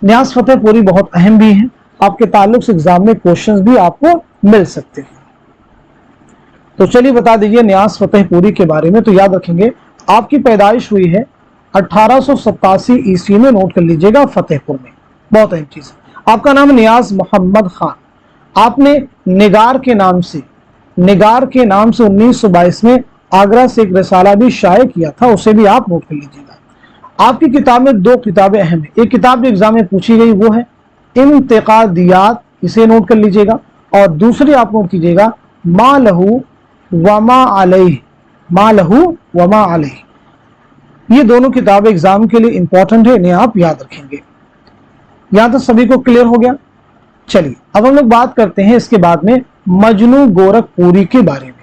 नियाज़ फतेहपुरी बहुत अहम भी है, आपके ताल्लुक से एग्जाम में क्वेश्चंस भी आपको मिल सकते हैं। तो चलिए बता दीजिए नियाज़ फतेहपुरी के बारे में। तो याद रखेंगे आपकी पैदाइश हुई है 1887 ईस्वी में, नोट कर लीजिएगा, फतेहपुर में। बहुत अहम चीज। आपका नाम नियाज़ मोहम्मद खान। आपने निगार के नाम से 1922 में आगरा से एक रिसाला भी शाये किया था, उसे भी आप नोट कर लीजिएगा। आपकी किताब में दो किताबें अहम है। एक किताब जो एग्जाम में पूछी गई वो है इंतिकादियात, इसे नोट कर लीजिएगा। और दूसरी आप नोट कीजिएगा मा लहू वमा अलैह, मा लहू वमा अलैह। ये दोनों किताबें एग्जाम के लिए इंपॉर्टेंट है, इन्हें आप याद रखेंगे। यहां तो सभी को क्लियर हो गया। चलिए अब हम लोग बात करते हैं इसके बाद में मजनू गोरखपुरी के बारे में।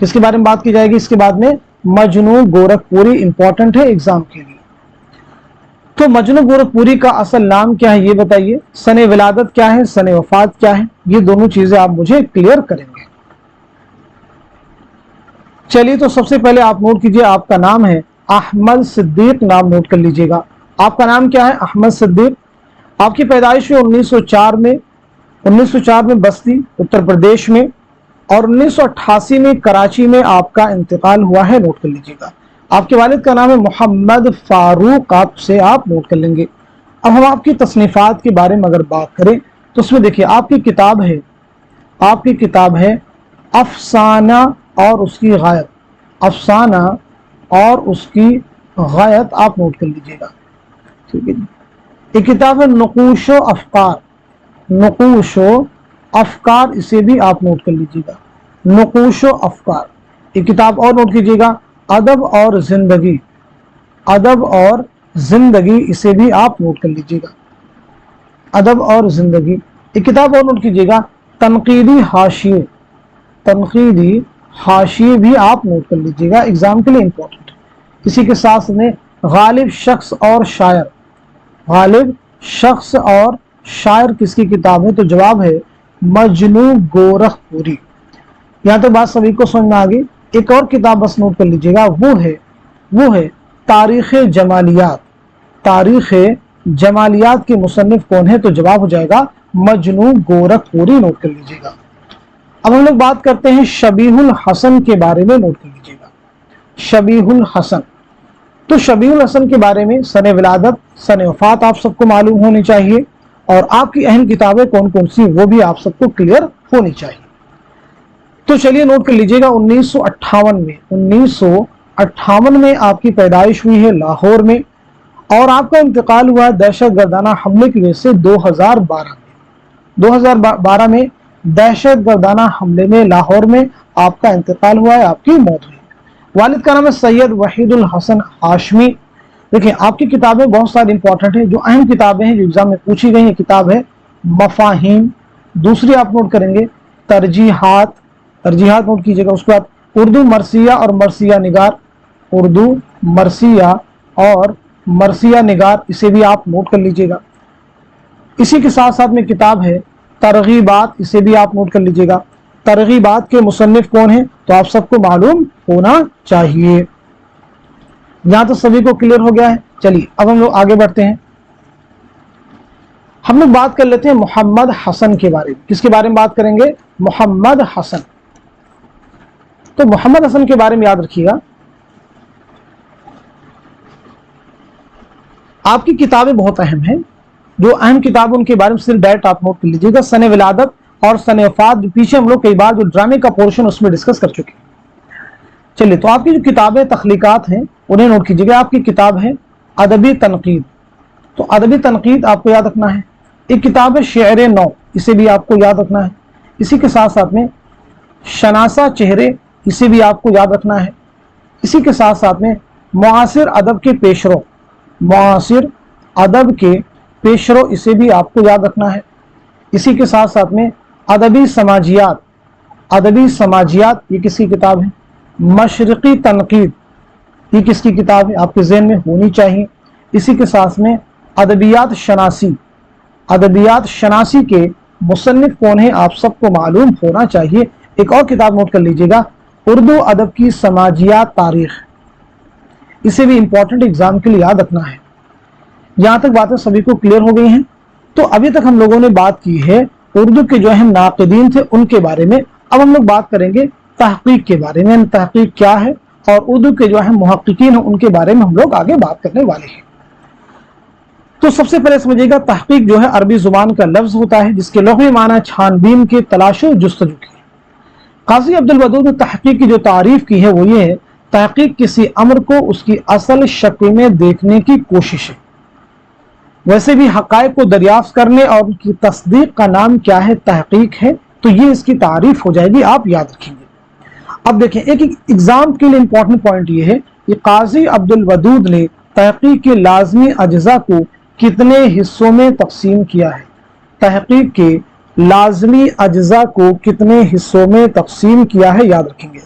किसके बारे में बात की जाएगी इसके बाद में? मजनू गोरखपुरी इंपॉर्टेंट है एग्जाम के लिए। تو मजनू गोरखपुरी का असल नाम क्या है ये बताइए, सने विलादत क्या है, सने वफात क्या है, ये दोनों चीजें आप मुझे क्लियर करेंगे। चलिए तो सबसे पहले आप नोट कीजिए, आपका नाम है अहमद सिद्दीक, नाम नोट कर लीजिएगा। आपका नाम क्या है? अहमद सिद्दीक। आपकी पैदाइश हुई 1904 में, 1904 में बस्ती उत्तर प्रदेश में, और 1988 में कराची में आपका इंतकाल हुआ है, नोट कर लीजिएगा। आपके वालिद का नाम है मोहम्मद फारूक, आपसे आप नोट कर लेंगे। अब हम आपकी तसनीफात के बारे में अगर बात करें तो उसमें देखिए आपकी किताब है अफसाना और उसकी गायत, अफसाना और उसकी गायत, आप नोट कर लीजिएगा, ठीक है जी। एक किताब है नुकूशो अफकार, नुकूशो अफकार, इसे भी आप नोट कर लीजिएगा, नुकूशो अफकार। एक किताब और नोट कीजिएगा, अदब और जिंदगी, अदब और जिंदगी, इसे भी आप नोट कर लीजिएगा, अदब और जिंदगी। एक किताब और नोट कीजिएगा, तनकीदी हाशिए, तनकीदी हाशिए भी आप नोट कर लीजिएगा, एग्जाम के लिए इंपॉर्टेंट। इसी के साथ में गालिब शख्स और शायर, गालिब शख्स और शायर किसकी किताब है? तो जवाब है मजनू गोरखपुरी। यहाँ तक बात सभी को समझ में आ गई। एक और किताब बस नोट कर लीजिएगा, वो है तारीख जमालियात, तारीख जमालियात के मुसन्निफ कौन है? तो जवाब हो जाएगा मजनू गोरखपुरी, नोट कर लीजिएगा। अब हम लोग बात करते हैं शबीहुल हसन के बारे में, नोट कर लीजिएगा, शबीहुल हसन। तो शबीहुल हसन के बारे में सने विलादत, सने वफात आप सबको मालूम होनी चाहिए, और आपकी अहम किताबें कौन कौन सी वो भी आप सबको क्लियर होनी चाहिए। तो चलिए नोट कर लीजिएगा, 1958 में आपकी पैदाइश हुई है लाहौर में, और आपका इंतकाल हुआ दहशत गर्दाना हमले की वजह से 2012 में दहशत गर्दाना हमले में लाहौर में आपका इंतकाल हुआ है, आपकी मौत हुई। वालिद का नाम है सैयद वहीदुल हसन हाशमी। देखिए आपकी किताबें बहुत सारी इंपॉर्टेंट है, जो अहम किताबें हैं जो एग्जाम में पूछी गई है, किताब है मफाहिम। दूसरी आप नोट करेंगे तरजीहात, तरजीहात नोट कीजिएगा। उसके बाद उर्दू मरसिया और मरसिया निगार, उर्दू मरसिया और मरसिया निगार, इसे भी आप नोट कर लीजिएगा। इसी के साथ साथ में किताब है तरगीबात, इसे भी आप नोट कर लीजिएगा। तरगीबात के मुसन्निफ कौन है? तो आप सबको मालूम होना चाहिए। यहां तो सभी को क्लियर हो गया है। चलिए अब हम लोग आगे बढ़ते हैं। हम लोग बात कर लेते हैं मोहम्मद हसन के बारे में। किसके बारे में बात करेंगे? मोहम्मद हसन। तो मोहम्मद हसन के बारे में याद रखिएगा, आपकी किताबें बहुत अहम हैं। जो अहम किताब उनके बारे में सिर्फ डायरेक्ट आप नोट कर लीजिएगा। सने विलादत और सने वफात, पीछे हम लोग कई बार जो ड्रामे का पोर्शन उसमें डिस्कस कर चुके हैं। चलिए तो आपकी जो किताबें तख्लीकात हैं उन्हें नोट कीजिएगा। आपकी किताब है अदबी तनकीद, तो अदबी तनकीद आपको याद रखना है। एक किताब है शेर नौ, इसे भी आपको याद रखना है। इसी के साथ साथ में शनासा चेहरे, इसे भी आपको याद रखना है। इसी के साथ साथ में मुआसिर अदब के पेशरो, मुआसिर अदब के पेशरो, इसे भी आपको याद रखना है। इसी के साथ साथ में अदबी समाजियात, अदबी समाजियात ये किसकी किताब है? मशरकी तनकीद, ये किसकी किताब है? आपके ज़हन में होनी चाहिए। इसी के साथ में अदबियात शनासी, अदबियात शनासी के मुसन्निफ कौन है? आप सबको मालूम होना चाहिए। एक और किताब नोट कर लीजिएगा, उर्दू अदब की समाजियात तारीख, इसे भी इंपॉर्टेंट एग्जाम के लिए याद रखना है। यहां तक बातें सभी को क्लियर हो गई हैं। तो अभी तक हम लोगों ने बात की है उर्दू के जो अहम नाक़िदीन थे उनके बारे में। अब हम लोग बात करेंगे तहक़ीक़ के बारे में, तहक़ीक़ क्या है, और उर्दू के जो अहम मुहक़्क़िक़ीन हैं उनके बारे में हम लोग आगे बात करने वाले हैं। तो सबसे पहले समझिएगा, तहक़ीक़ जो है अरबी जुबान का लफ्ज होता है जिसके लुग़वी माना छानबीन के, तलाशो, जुस्तजू की। काज़ी अब्दुल वदूद ने तहक़ीक़ की जो तारीफ की है वो ये है, तहक़ीक़ किसी अमर को उसकी असल शक्ल में देखने की कोशिश है। वैसे भी हक़ाइक़ को दरियाफ्त करने और उनकी तस्दीक का नाम क्या है? तहक़ीक़ है। तो ये इसकी तारीफ हो जाएगी, आप याद रखेंगे। अब देखें एक एग्जाम के लिए इंपॉर्टेंट पॉइंट ये है कि काज़ी अब्दुल वदूद ने तहक़ीक़ के लाजमी अज्जा को कितने हिस्सों में तकसीम किया है? तहक़ीक़ के लाजमी अज्जा को कितने हिस्सों में तकसीम किया है? याद रखेंगे।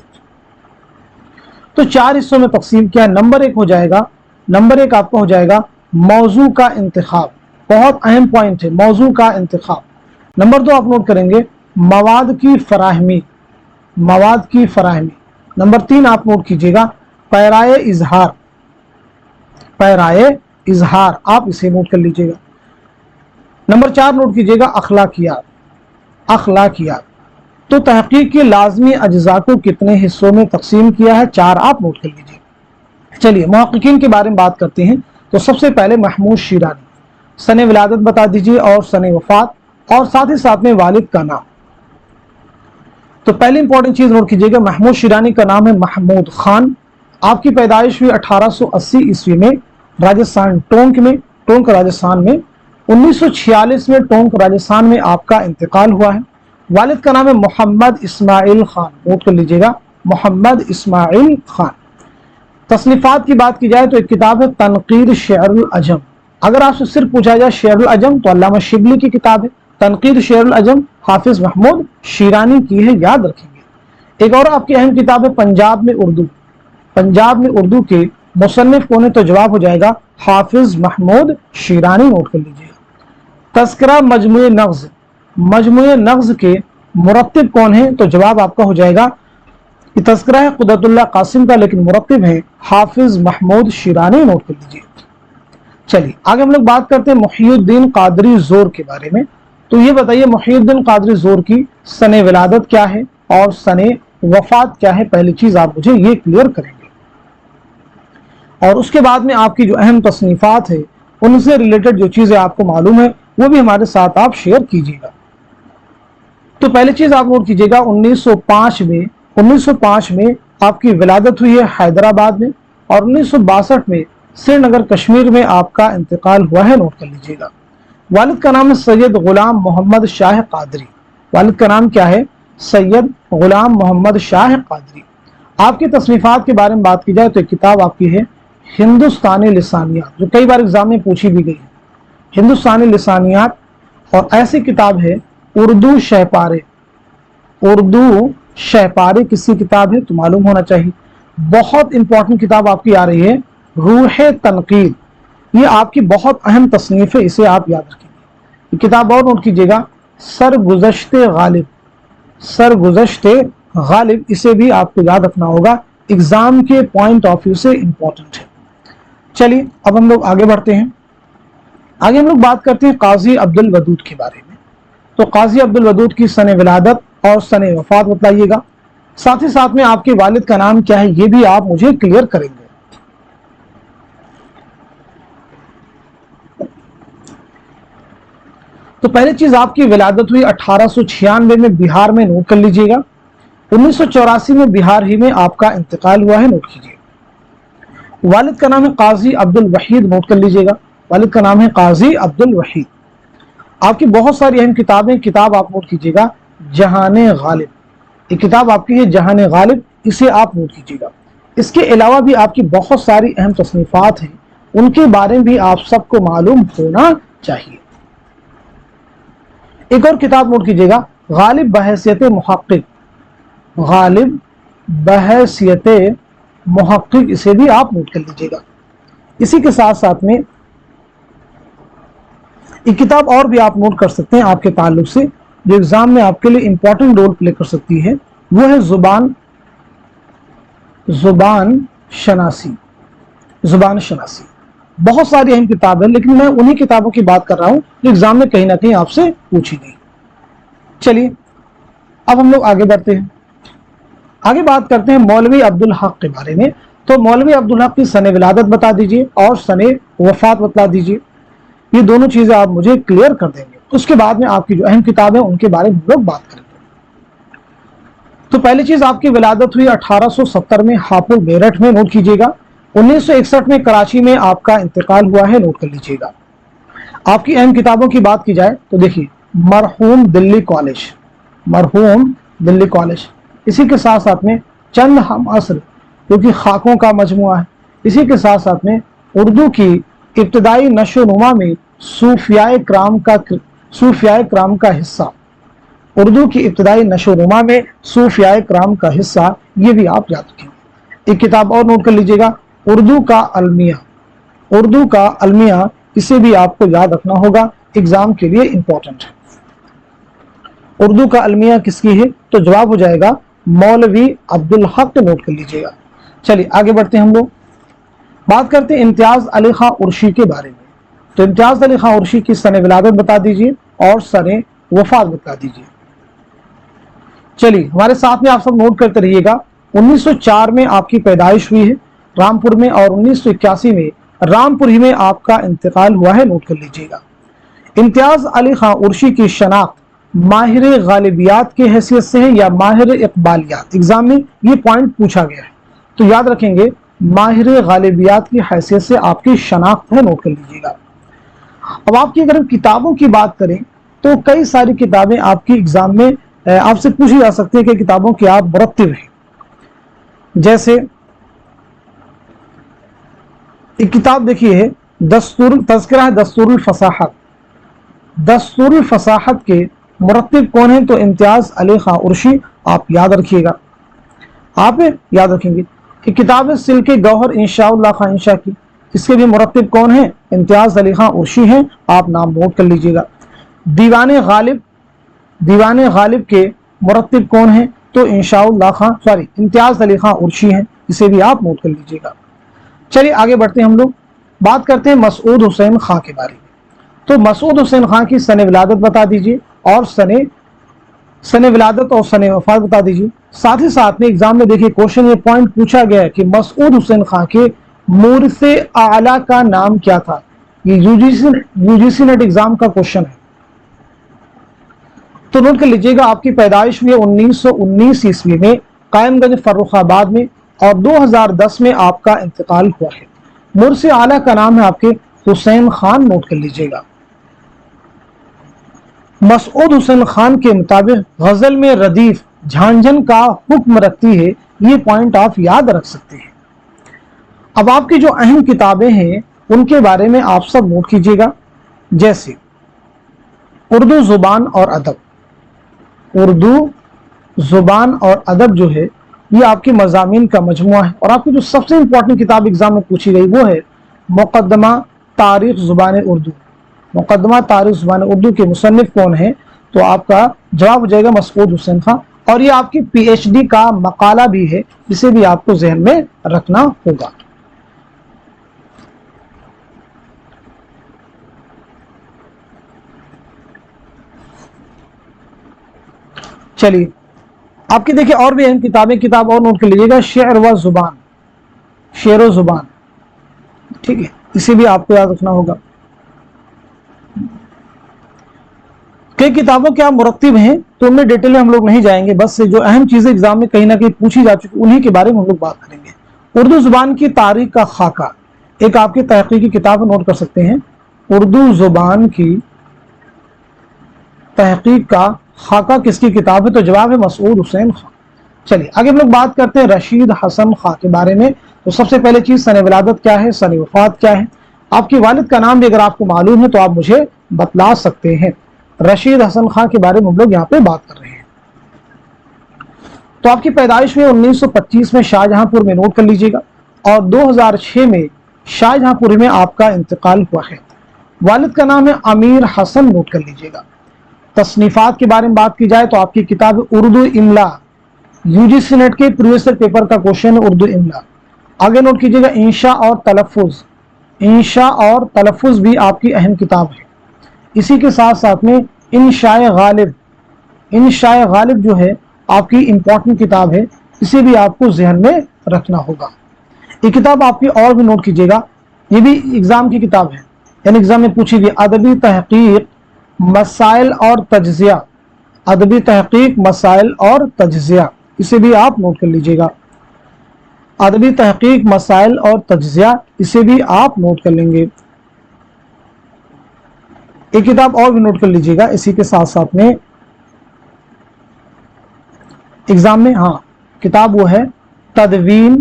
तो 4 हिस्सों में तकसीम किया है। नंबर 1 हो जाएगा, नंबर 1 आपका हो जाएगा मौजू का इंतखाब, बहुत अहम पॉइंट है मौजू का इंतखाब। नंबर 2 आप नोट करेंगे मवाद की फराहमी, मवाद की फराहमी। नंबर 3 आप नोट कीजिएगा पैराए इजहार, पैराए इजहार, आप इसे नोट कर लीजिएगा। नंबर 4 नोट कीजिएगा अखलाकियात, अखलाकियात। तो तहकीक के लाजमी अज्जा को कितने हिस्सों में तकसीम किया है? 4, आप नोट कर लीजिए। चलिए मुहक्किकीन के बारे में बात करते हैं। तो सबसे पहले महमूद शिरानी, सने विलादत बता दीजिए और सने वफात, और साथ ही साथ में वालिद का नाम। तो पहली इंपॉर्टेंट चीज नोट कीजिएगा, महमूद शिरानी का नाम है महमूद खान। आपकी पैदाइश हुई 1880 ईस्वी में राजस्थान टोंक में, टोंक राजस्थान में। 1946 में टोंक राजस्थान में आपका इंतकाल हुआ है। वालिद का नाम है मोहम्मद इस्माइल खान, नोट कर लीजिएगा मोहम्मद इस्माइल खान। तसनीफात की बात की जाए तो एक किताब है तनकीद शेरुल अजम। अगर आपसे सिर्फ पूछा जाए शेरुल अजम तो अल्लामा शिबली की किताब है। तनकीद शेरुल अजम हाफिज महमूद शिरानी की है, याद रखेंगे। एक और आपकी अहम किताब है पंजाब में उर्दू, पंजाब में उर्दू के मुसन्निफ कौन है? तो जवाब हो जाएगा हाफिज महमूद शिरानी, नोट कर लीजिएगा। तस्करा मजमुए नग़्ज़, मजमुए नग़्ज़ के मुरत्तिब कौन है? तो जवाब आपका हो जाएगा कि तस्करा है कुदरतुल्लाह कासिम का, लेकिन मुरत्तिब है हाफिज महमूद शिरानी, नोट कर लीजिए। चलिए आगे हम लोग बात करते हैं मुहियुद्दीन कादरी ज़ोर के बारे में। तो ये बताइए मुहियुद्दीन कादरी ज़ोर की सने विलादत क्या है और सने वफात क्या है? पहली चीज आप मुझे ये क्लियर करेंगे, और उसके बाद में आपकी जो अहम तसनीफात है उनसे रिलेटेड जो चीजें आपको मालूम है वो भी हमारे साथ आप शेयर कीजिएगा। तो पहली चीज आप नोट कीजिएगा 1905 में आपकी विलादत हुई है हैदराबाद में, और 1962 में श्रीनगर कश्मीर में आपका इंतकाल हुआ है, नोट कर लीजिएगा। वालिद का नाम है सैयद गुलाम मोहम्मद शाह कादरी। वालिद का नाम क्या है? सैयद गुलाम मोहम्मद शाह कादरी। आपकी तसनीफात के बारे में बात की जाए तो एक किताब आपकी है हिंदुस्तानी लिसानियात, जो कई बार एग्जाम में पूछी भी गई है, हिंदुस्तानी लिसानियात। और ऐसी किताब है उर्दू शहपारे, उर्दू शहपारे किसकी किताब है? तो मालूम होना चाहिए। बहुत इंपॉर्टेंट किताब आपकी आ रही है रूह तनकीद, ये आपकी बहुत अहम तसनीफ है, इसे आप याद रखेंगे। किताब और नोट कीजिएगा सरगुज़श्ते गालिब, सरगुज़श्ते गालिब, इसे भी आपको याद रखना होगा, एग्जाम के पॉइंट ऑफ व्यू से इंपॉर्टेंट है। चलिए अब हम लोग आगे बढ़ते हैं। आगे हम लोग बात करते हैं काजी अब्दुल वदूद के बारे में। तो काजी अब्दुल वदूद की सने विलादत और सने वफात बताइएगा। साथ ही साथ में आपके वालिद का नाम क्या है ये भी आप मुझे क्लियर करेंगे। तो पहली चीज आपकी विलादत हुई 1896 में बिहार में, नोट कर लीजिएगा। 1984 में बिहार ही में आपका इंतकाल हुआ है, नोट कीजिए। वालिद का नाम है काजी अब्दुल वहीद, नोट कर लीजिएगा। वालिद का नाम है काजी अब्दुल वहीद। आपकी बहुत सारी अहम किताबें, किताब आप नोट कीजिएगा जहाने गालिब, ये किताब आपकी है जहाने गालिब, इसे आप नोट कीजिएगा। इसके अलावा भी आपकी बहुत सारी अहम तसनीफात हैं, उनके बारे में भी आप सबको मालूम होना चाहिए। एक और किताब नोट कीजिएगा गालिब बहैसियत मुहक्किक, गालिब बहैसियत मुहक्किक, इसे भी आप नोट कर लीजिएगा। इसी के साथ साथ में एक किताब और भी आप नोट कर सकते हैं आपके ताल्लुक से, जो एग्जाम में आपके लिए इंपॉर्टेंट रोल प्ले कर सकती है, वो है जुबान शनासी, जुबान शनासी। बहुत सारी अहम किताब है, लेकिन मैं उन्हीं किताबों की बात कर रहा हूं जो एग्जाम में कहीं ना कहीं आपसे पूछी गई। चलिए अब हम लोग आगे बढ़ते हैं। आगे बात करते हैं मौलवी अब्दुल हक के बारे में। तो मौलवी अब्दुल हक की सने विलादत बता दीजिए और सने वफात बता दीजिए, ये दोनों चीजें आप मुझे क्लियर कर देंगे। उसके बाद में आपकी जो अहम किताब है उनके बारे में हम लोग बात करेंगे। तो पहली चीज आपकी विलादत हुई 1870 में हापुड़ मेरठ में, नोट कीजिएगा। 1961 में कराची में आपका इंतकाल हुआ है, नोट कर लीजिएगा। आपकी अहम किताबों की बात की जाए तो देखिए मरहूम दिल्ली कॉलेज, मरहूम दिल्ली कॉलेज। इसी के साथ साथ में चंद हम असर, जो कि खाकों का मजमुआ है। इसी के साथ साथ में उर्दू की इब्तदाई नशो नुमा में सूफियाए क्राम का हिस्सा, उर्दू की इब्तदाई नशो नुमा में सूफियाए क्राम का हिस्सा, ये भी आप याद रखेंगे। एक किताब और नोट कर लीजिएगा उर्दू का अलमिया, اردو کا المیہ، اسے بھی آپ کو یاد رکھنا ہوگا، ایگزام کے لیے امپورٹنٹ ہے۔ اردو کا المیہ کس کی ہے؟ تو جواب ہو جائے گا مولوی عبدالحق، نوٹ کر لیجئے گا۔ چلیے آگے بڑھتے ہیں، ہم لوگ بات کرتے ہیں امتیاز علی خاں عرشی کے بارے میں۔ تو امتیاز علی خاں عرشی کی سن ولادت بتا دیجئے اور سن وفات بتا دیجئے۔ چلیے ہمارے ساتھ میں آپ سب نوٹ کرتے رہیے گا۔ 1904 میں آپ کی پیدائش ہوئی ہے رامپور میں، اور 1981 میں رامپور ہی میں آپ کا انتقال ہوا ہے، نوٹ کر لیجئے گا۔ امتیاز علی خاں عرشی کی شناخت ماہر غالبیات کی حیثیت سے ہے یا ماہر اقبالیات؟ ایگزام میں یہ پوائنٹ پوچھا گیا ہے، تو یاد رکھیں گے ماہر غالبیات کی حیثیت سے آپ کی شناخت ہے، نوٹ کر لیجئے گا۔ اب آپ کی اگر ہم کتابوں کی بات کریں تو کئی ساری کتابیں آپ کی ایگزام میں آپ سے پوچھی جا سکتی ہے کہ کتابوں کے آپ مرتب ہیں۔ جیسے ایک کتاب دیکھیے ہے تذکرہ ہے دستور الفصاحت۔ دستور الفصاحت کے مرتب کون ہیں؟ تو امتیاز علی خاں عرشی، آپ یاد رکھیے گا، آپ یاد رکھیں گے۔ ایک کتاب ہے سلک گوہر انشاء اللہ خان انشاء کی، اس کے بھی مرتب کون ہیں؟ امتیاز علی خاں عرشی ہیں، آپ نام نوٹ کر لیجئے گا۔ دیوان غالب کے مرتب کون ہیں؟ تو امتیاز علی خاں عرشی ہیں، اسے بھی آپ نوٹ کر لیجئے گا۔ چلیے آگے بڑھتے ہیں، ہم لوگ بات کرتے ہیں مسعود حسین خاں کے بارے میں۔ تو مسعود حسین خاں کی سن ولادت بتا دیجئے اور سن ولادت اور سن وفات بتا دیجئے۔ ساتھ ہی ساتھ میں ایگزام میں دیکھیے کوشچن یہ پوائنٹ پوچھا گیا ہے کہ مسعود حسین خاں کے مورث اعلیٰ کا نام کیا تھا؟ یہ U G C NET exam کا کوشچن ہے، تو نوٹ کر لیجئے گا۔ آپ کی پیدائش ہوئی 1919 عیسوی میں قائم گنج فرخ آباد میں، اور 2010 میں آپ کا انتقال ہوا ہے۔ مورث اعلیٰ کا نام ہے آپ کے حسین خان، نوٹ کر لیجئے گا۔ مسعود حسین خان کے مطابق غزل میں ردیف جھانجھن کا حکم رکھتی ہے، یہ پوائنٹ آپ یاد رکھ سکتے ہیں۔ اب آپ کی جو اہم کتابیں ہیں ان کے بارے میں آپ سب نوٹ کیجئے گا، جیسے اردو زبان اور ادب۔ اردو زبان اور ادب جو ہے یہ آپ کے مضامین کا مجموعہ ہے، اور آپ کی جو سب سے امپورٹنٹ کتاب ایگزام میں پوچھی گئی وہ ہے مقدمہ تاریخ زبان اردو۔ مقدمہ تاریخ زبان اردو کے مصنف کون ہیں؟ تو آپ کا جواب ہو جائے گا مسعود حسین خان، اور یہ آپ کی پی ایچ ڈی کا مقالہ بھی ہے، اسے بھی آپ کو ذہن میں رکھنا ہوگا۔ چلیے آپ کی دیکھیں اور بھی اہم کتابیں، کتاب اور نوٹ کر لیجیے گا، شعر و زبان، شعر و زبان، ٹھیک ہے، اسے بھی آپ کو یاد رکھنا ہوگا۔ کئی کتابوں کے آپ مرتب ہیں تو ان میں ڈیٹیل میں ہم لوگ نہیں جائیں گے، بس جو اہم چیزیں ایگزام میں کہیں نہ کہیں پوچھی جا چکی انہی کے بارے میں ہم لوگ بات کریں گے۔ اردو زبان کی تاریخ کا خاکہ، ایک آپ کی تحقیقی کتاب نوٹ کر سکتے ہیں، اردو زبان کی تحقیق کا خاکہ کس کی کتاب ہے؟ تو جواب ہے مسعود حسین خان۔ چلیے آگے ہم لوگ بات کرتے ہیں رشید حسن خان کے بارے میں۔ تو سب سے پہلے چیز سن ولادت کیا ہے، سن وفات کیا ہے؟ آپ کے والد کا نام بھی اگر آپ کو معلوم ہے تو آپ مجھے بتلا سکتے ہیں۔ رشید حسن خان کے بارے میں ہم لوگ یہاں پہ بات کر رہے ہیں۔ تو آپ کی پیدائش میں 1925 میں شاہجہاں پور میں، نوٹ کر لیجئے گا، اور 2006 میں شاہجہاں پور میں آپ کا انتقال ہوا ہے۔ والد کا نام ہے امیر حسن، نوٹ کر لیجئے گا۔ تصنیفات کے بارے میں بات کی جائے تو آپ کی کتاب اردو املا، یو جی سی نیٹ کے پریویس ایئر پیپر کا کوشچن ہے اردو املا۔ آگے نوٹ کیجئے گا انشاء اور تلفظ، انشاء اور تلفظ بھی آپ کی اہم کتاب ہے۔ اسی کے ساتھ ساتھ میں انشاء غالب، انشاء غالب جو ہے آپ کی امپورٹنٹ کتاب ہے، اسے بھی آپ کو ذہن میں رکھنا ہوگا۔ یہ کتاب آپ کی اور بھی نوٹ کیجئے گا، یہ بھی ایگزام کی کتاب ہے، یعنی ایگزام میں پوچھی گئی، ادبی تحقیق مسائل اور تجزیہ، ادبی تحقیق مسائل اور تجزیہ، اسے بھی آپ نوٹ کر لیجئے گا۔ ادبی تحقیق مسائل اور تجزیہ، اسے بھی آپ نوٹ کر لیں گے۔ ایک کتاب اور بھی نوٹ کر لیجئے گا اسی کے ساتھ ساتھ میں ایگزام میں، ہاں کتاب وہ ہے تدوین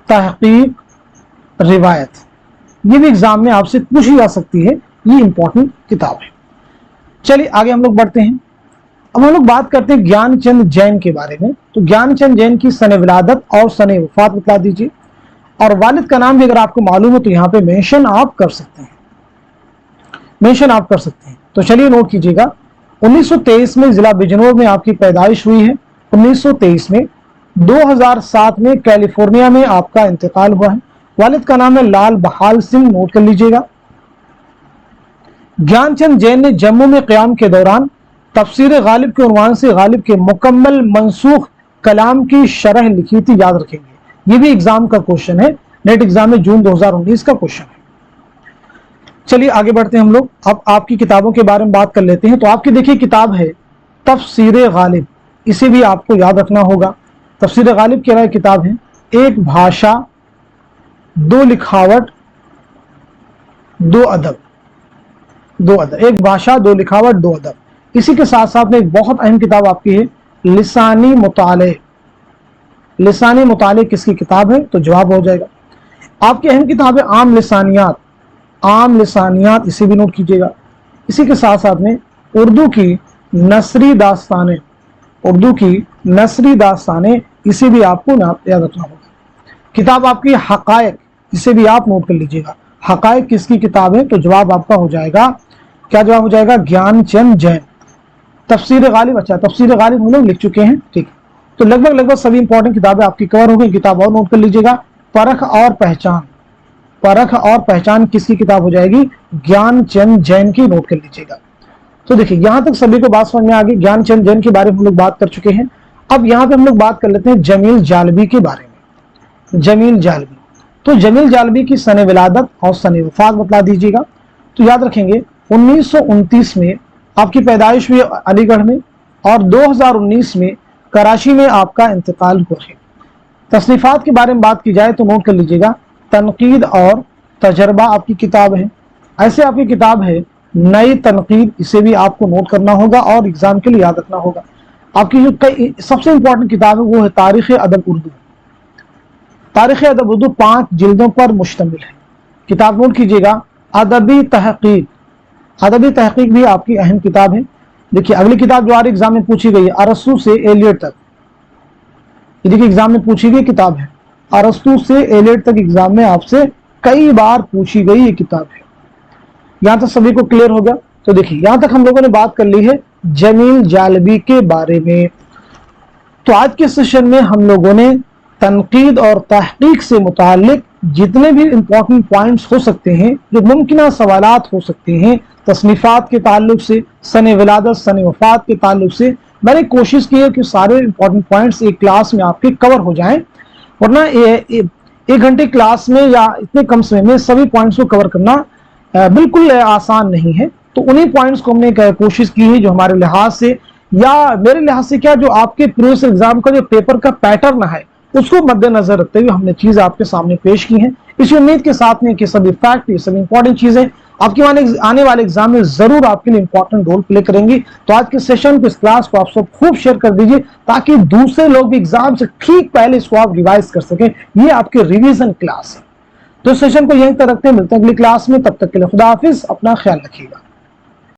تحقیق روایت، یہ بھی ایگزام میں آپ سے پوچھی جا سکتی ہے، یہ امپورٹنٹ کتاب ہے۔ چلیے آگے ہم لوگ بڑھتے ہیں، اب ہم لوگ بات کرتے ہیں گیان چند جین کے بارے میں۔ تو گیان چند جین کی سن ولادت اور سن وفات بتا دیجیے۔ اور والد کا نام بھی اگر آپ کو معلوم ہو تو یہاں پہ مینشن آپ کر سکتے ہیں، مینشن آپ کر سکتے ہیں۔ تو چلیے نوٹ کیجئے گا، 1923 میں ضلع بجنور میں آپ کی پیدائش ہوئی ہے، 1923 میں 2007 میں کیلیفورنیا میں آپ کا انتقال ہوا ہے۔ والد کا نام ہے لال بہال سنگھ، نوٹ کر لیجئے گا۔ گیان چند جین نے جموں میں قیام کے دوران تفسیر غالب کے عنوان سے غالب کے مکمل منسوخ کلام کی شرح لکھی تھی، یاد رکھیں گے، یہ بھی ایگزام کا کوشچن ہے، نیٹ ایگزام میں جون 2019 کا کوشچن ہے۔ چلیے آگے بڑھتے ہیں ہم لوگ، اب آپ کی کتابوں کے بارے میں بات کر لیتے ہیں۔ تو آپ کی دیکھیے کتاب ہے تفسیر غالب، اسے بھی آپ کو یاد رکھنا ہوگا۔ تفسیر غالب کیا ہے؟ کتاب ہے ایک بھاشا، دو لکھاوٹ، دو ادب، ایک بھاشا، دو لکھاوٹ، دو ادب۔ اسی کے ساتھ ساتھ میں ایک بہت اہم کتاب آپ کی ہے لسانی مطالعے۔ لسانی مطالعے کس کی کتاب ہے؟ تو جواب ہو جائے گا آپ کی اہم کتاب ہے عام لسانیات، عام لسانیات، اسے بھی نوٹ کیجئے گا۔ اسی کے ساتھ ساتھ میں اردو کی نثری داستانیں، اردو کی نثری داستانیں، اسے بھی آپ کو یاد رکھنا ہوگا۔ کتاب آپ کی حقائق، اسے بھی آپ نوٹ کر لیجئے گا، حقائق کس کی کتاب ہے؟ تو جواب آپ کا ہو جائے گا، کیا جواب ہو جائے گا؟ گیان چند جین۔ تفسیر غالب، اچھا تفسیر غالب ہم لوگ لکھ چکے ہیں، ٹھیک ہے۔ تو لگ بھگ سبھی امپورٹنٹ کتابیں آپ کی کور ہو گئی۔ کتاب اور نوٹ کر لیجئے گا، پرکھ اور پہچان، پرکھ اور پہچان کس کی کتاب ہو جائے گی؟ گیان چند جین کی، نوٹ کر لیجئے گا۔ تو دیکھیں یہاں تک سبھی کو بات سمجھ میں آ گئی، گیان چند جین کے بارے میں ہم لوگ بات کر چکے ہیں۔ اب یہاں پہ ہم لوگ بات کر لیتے ہیں جمیل جالبی کے بارے میں۔ جمیل جالبی، تو جمیل جالبی کی سن ولادت اور سن وفات بتلا دیجیے گا۔ تو یاد رکھیں گے 1929 میں آپ کی پیدائش ہوئی علی گڑھ میں، اور 2019 میں کراچی میں آپ کا انتقال ہوا ہے۔ تصنیفات کے بارے میں بات کی جائے تو نوٹ کر لیجیے گا، تنقید اور تجربہ آپ کی کتاب ہے۔ ایسے آپ کی کتاب ہے نئی تنقید، اسے بھی آپ کو نوٹ کرنا ہوگا اور ایگزام کے لیے یاد رکھنا ہوگا۔ آپ کی جو سب سے امپورٹنٹ کتاب ہے وہ ہے تاریخ ادب اردو۔ تاریخ ادب اردو 5 جلدوں پر مشتمل ہے، کتاب نوٹ کیجیے گا۔ ادبی تحقیق، ادبی تحقیق بھی آپ کی اہم کتاب ہے۔ دیکھیے اگلی کتاب جو آر ایگزام میں پوچھی گئی ہے ارسطو سے ایلیٹ تک، یہ دیکھیے ایگزام میں پوچھی گئی کتاب ہے ارسطو سے ایلیٹ تک، ایگزام میں آپ سے کئی بار پوچھی گئی یہ کتاب ہے۔ یہاں تک سبھی کو کلیئر ہوگا؟ تو دیکھیے یہاں تک ہم لوگوں نے بات کر لی ہے جمیل جالبی کے بارے میں۔ تو آج کے سیشن میں ہم لوگوں نے تنقید اور تحقیق سے متعلق جتنے بھی امپورٹنٹ پوائنٹس ہو سکتے ہیں، جو ممکنہ سوالات ہو سکتے ہیں تصنیفات کے تعلق سے، سن ولادت، سن وفات کے تعلق سے، میں نے کوشش کی ہے کہ سارے امپورٹنٹ پوائنٹس ایک کلاس میں آپ کے کور ہو جائیں، ورنہ ایک گھنٹے کلاس میں یا اتنے کم سمے میں سبھی پوائنٹس کو کور کرنا بالکل آسان نہیں ہے۔ تو انہی پوائنٹس کو ہم نے کوشش کی ہے جو ہمارے لحاظ سے یا میرے لحاظ سے کیا جو آپ کے پریویس ایگزام کا جو پیپر کا پیٹرن ہے اس کو مد نظر رکھتے ہوئے ہم نے چیزیں آپ کے سامنے پیش کی ہیں، اسی امید کے ساتھ میں کہ سبھی فیکٹ، یہ سبھی امپورٹنٹ چیزیں آپ کے آنے والے ایگزام میں ضرور آپ کے لیے امپورٹنٹ رول پلے کریں گی۔ تو آج کے سیشن کو، اس کلاس کو آپ سب خوب شیئر کر دیجئے تاکہ دوسرے لوگ بھی ایگزام سے ٹھیک پہلے اس کو آپ ریوائز کر سکیں، یہ آپ کے ریویژن کلاس ہے۔ تو اس سیشن کو یہیں تک رکھتے ہیں، ملتے ہیں اگلی کلاس میں، تب تک کے لیے خدا حافظ، اپنا خیال رکھیے گا۔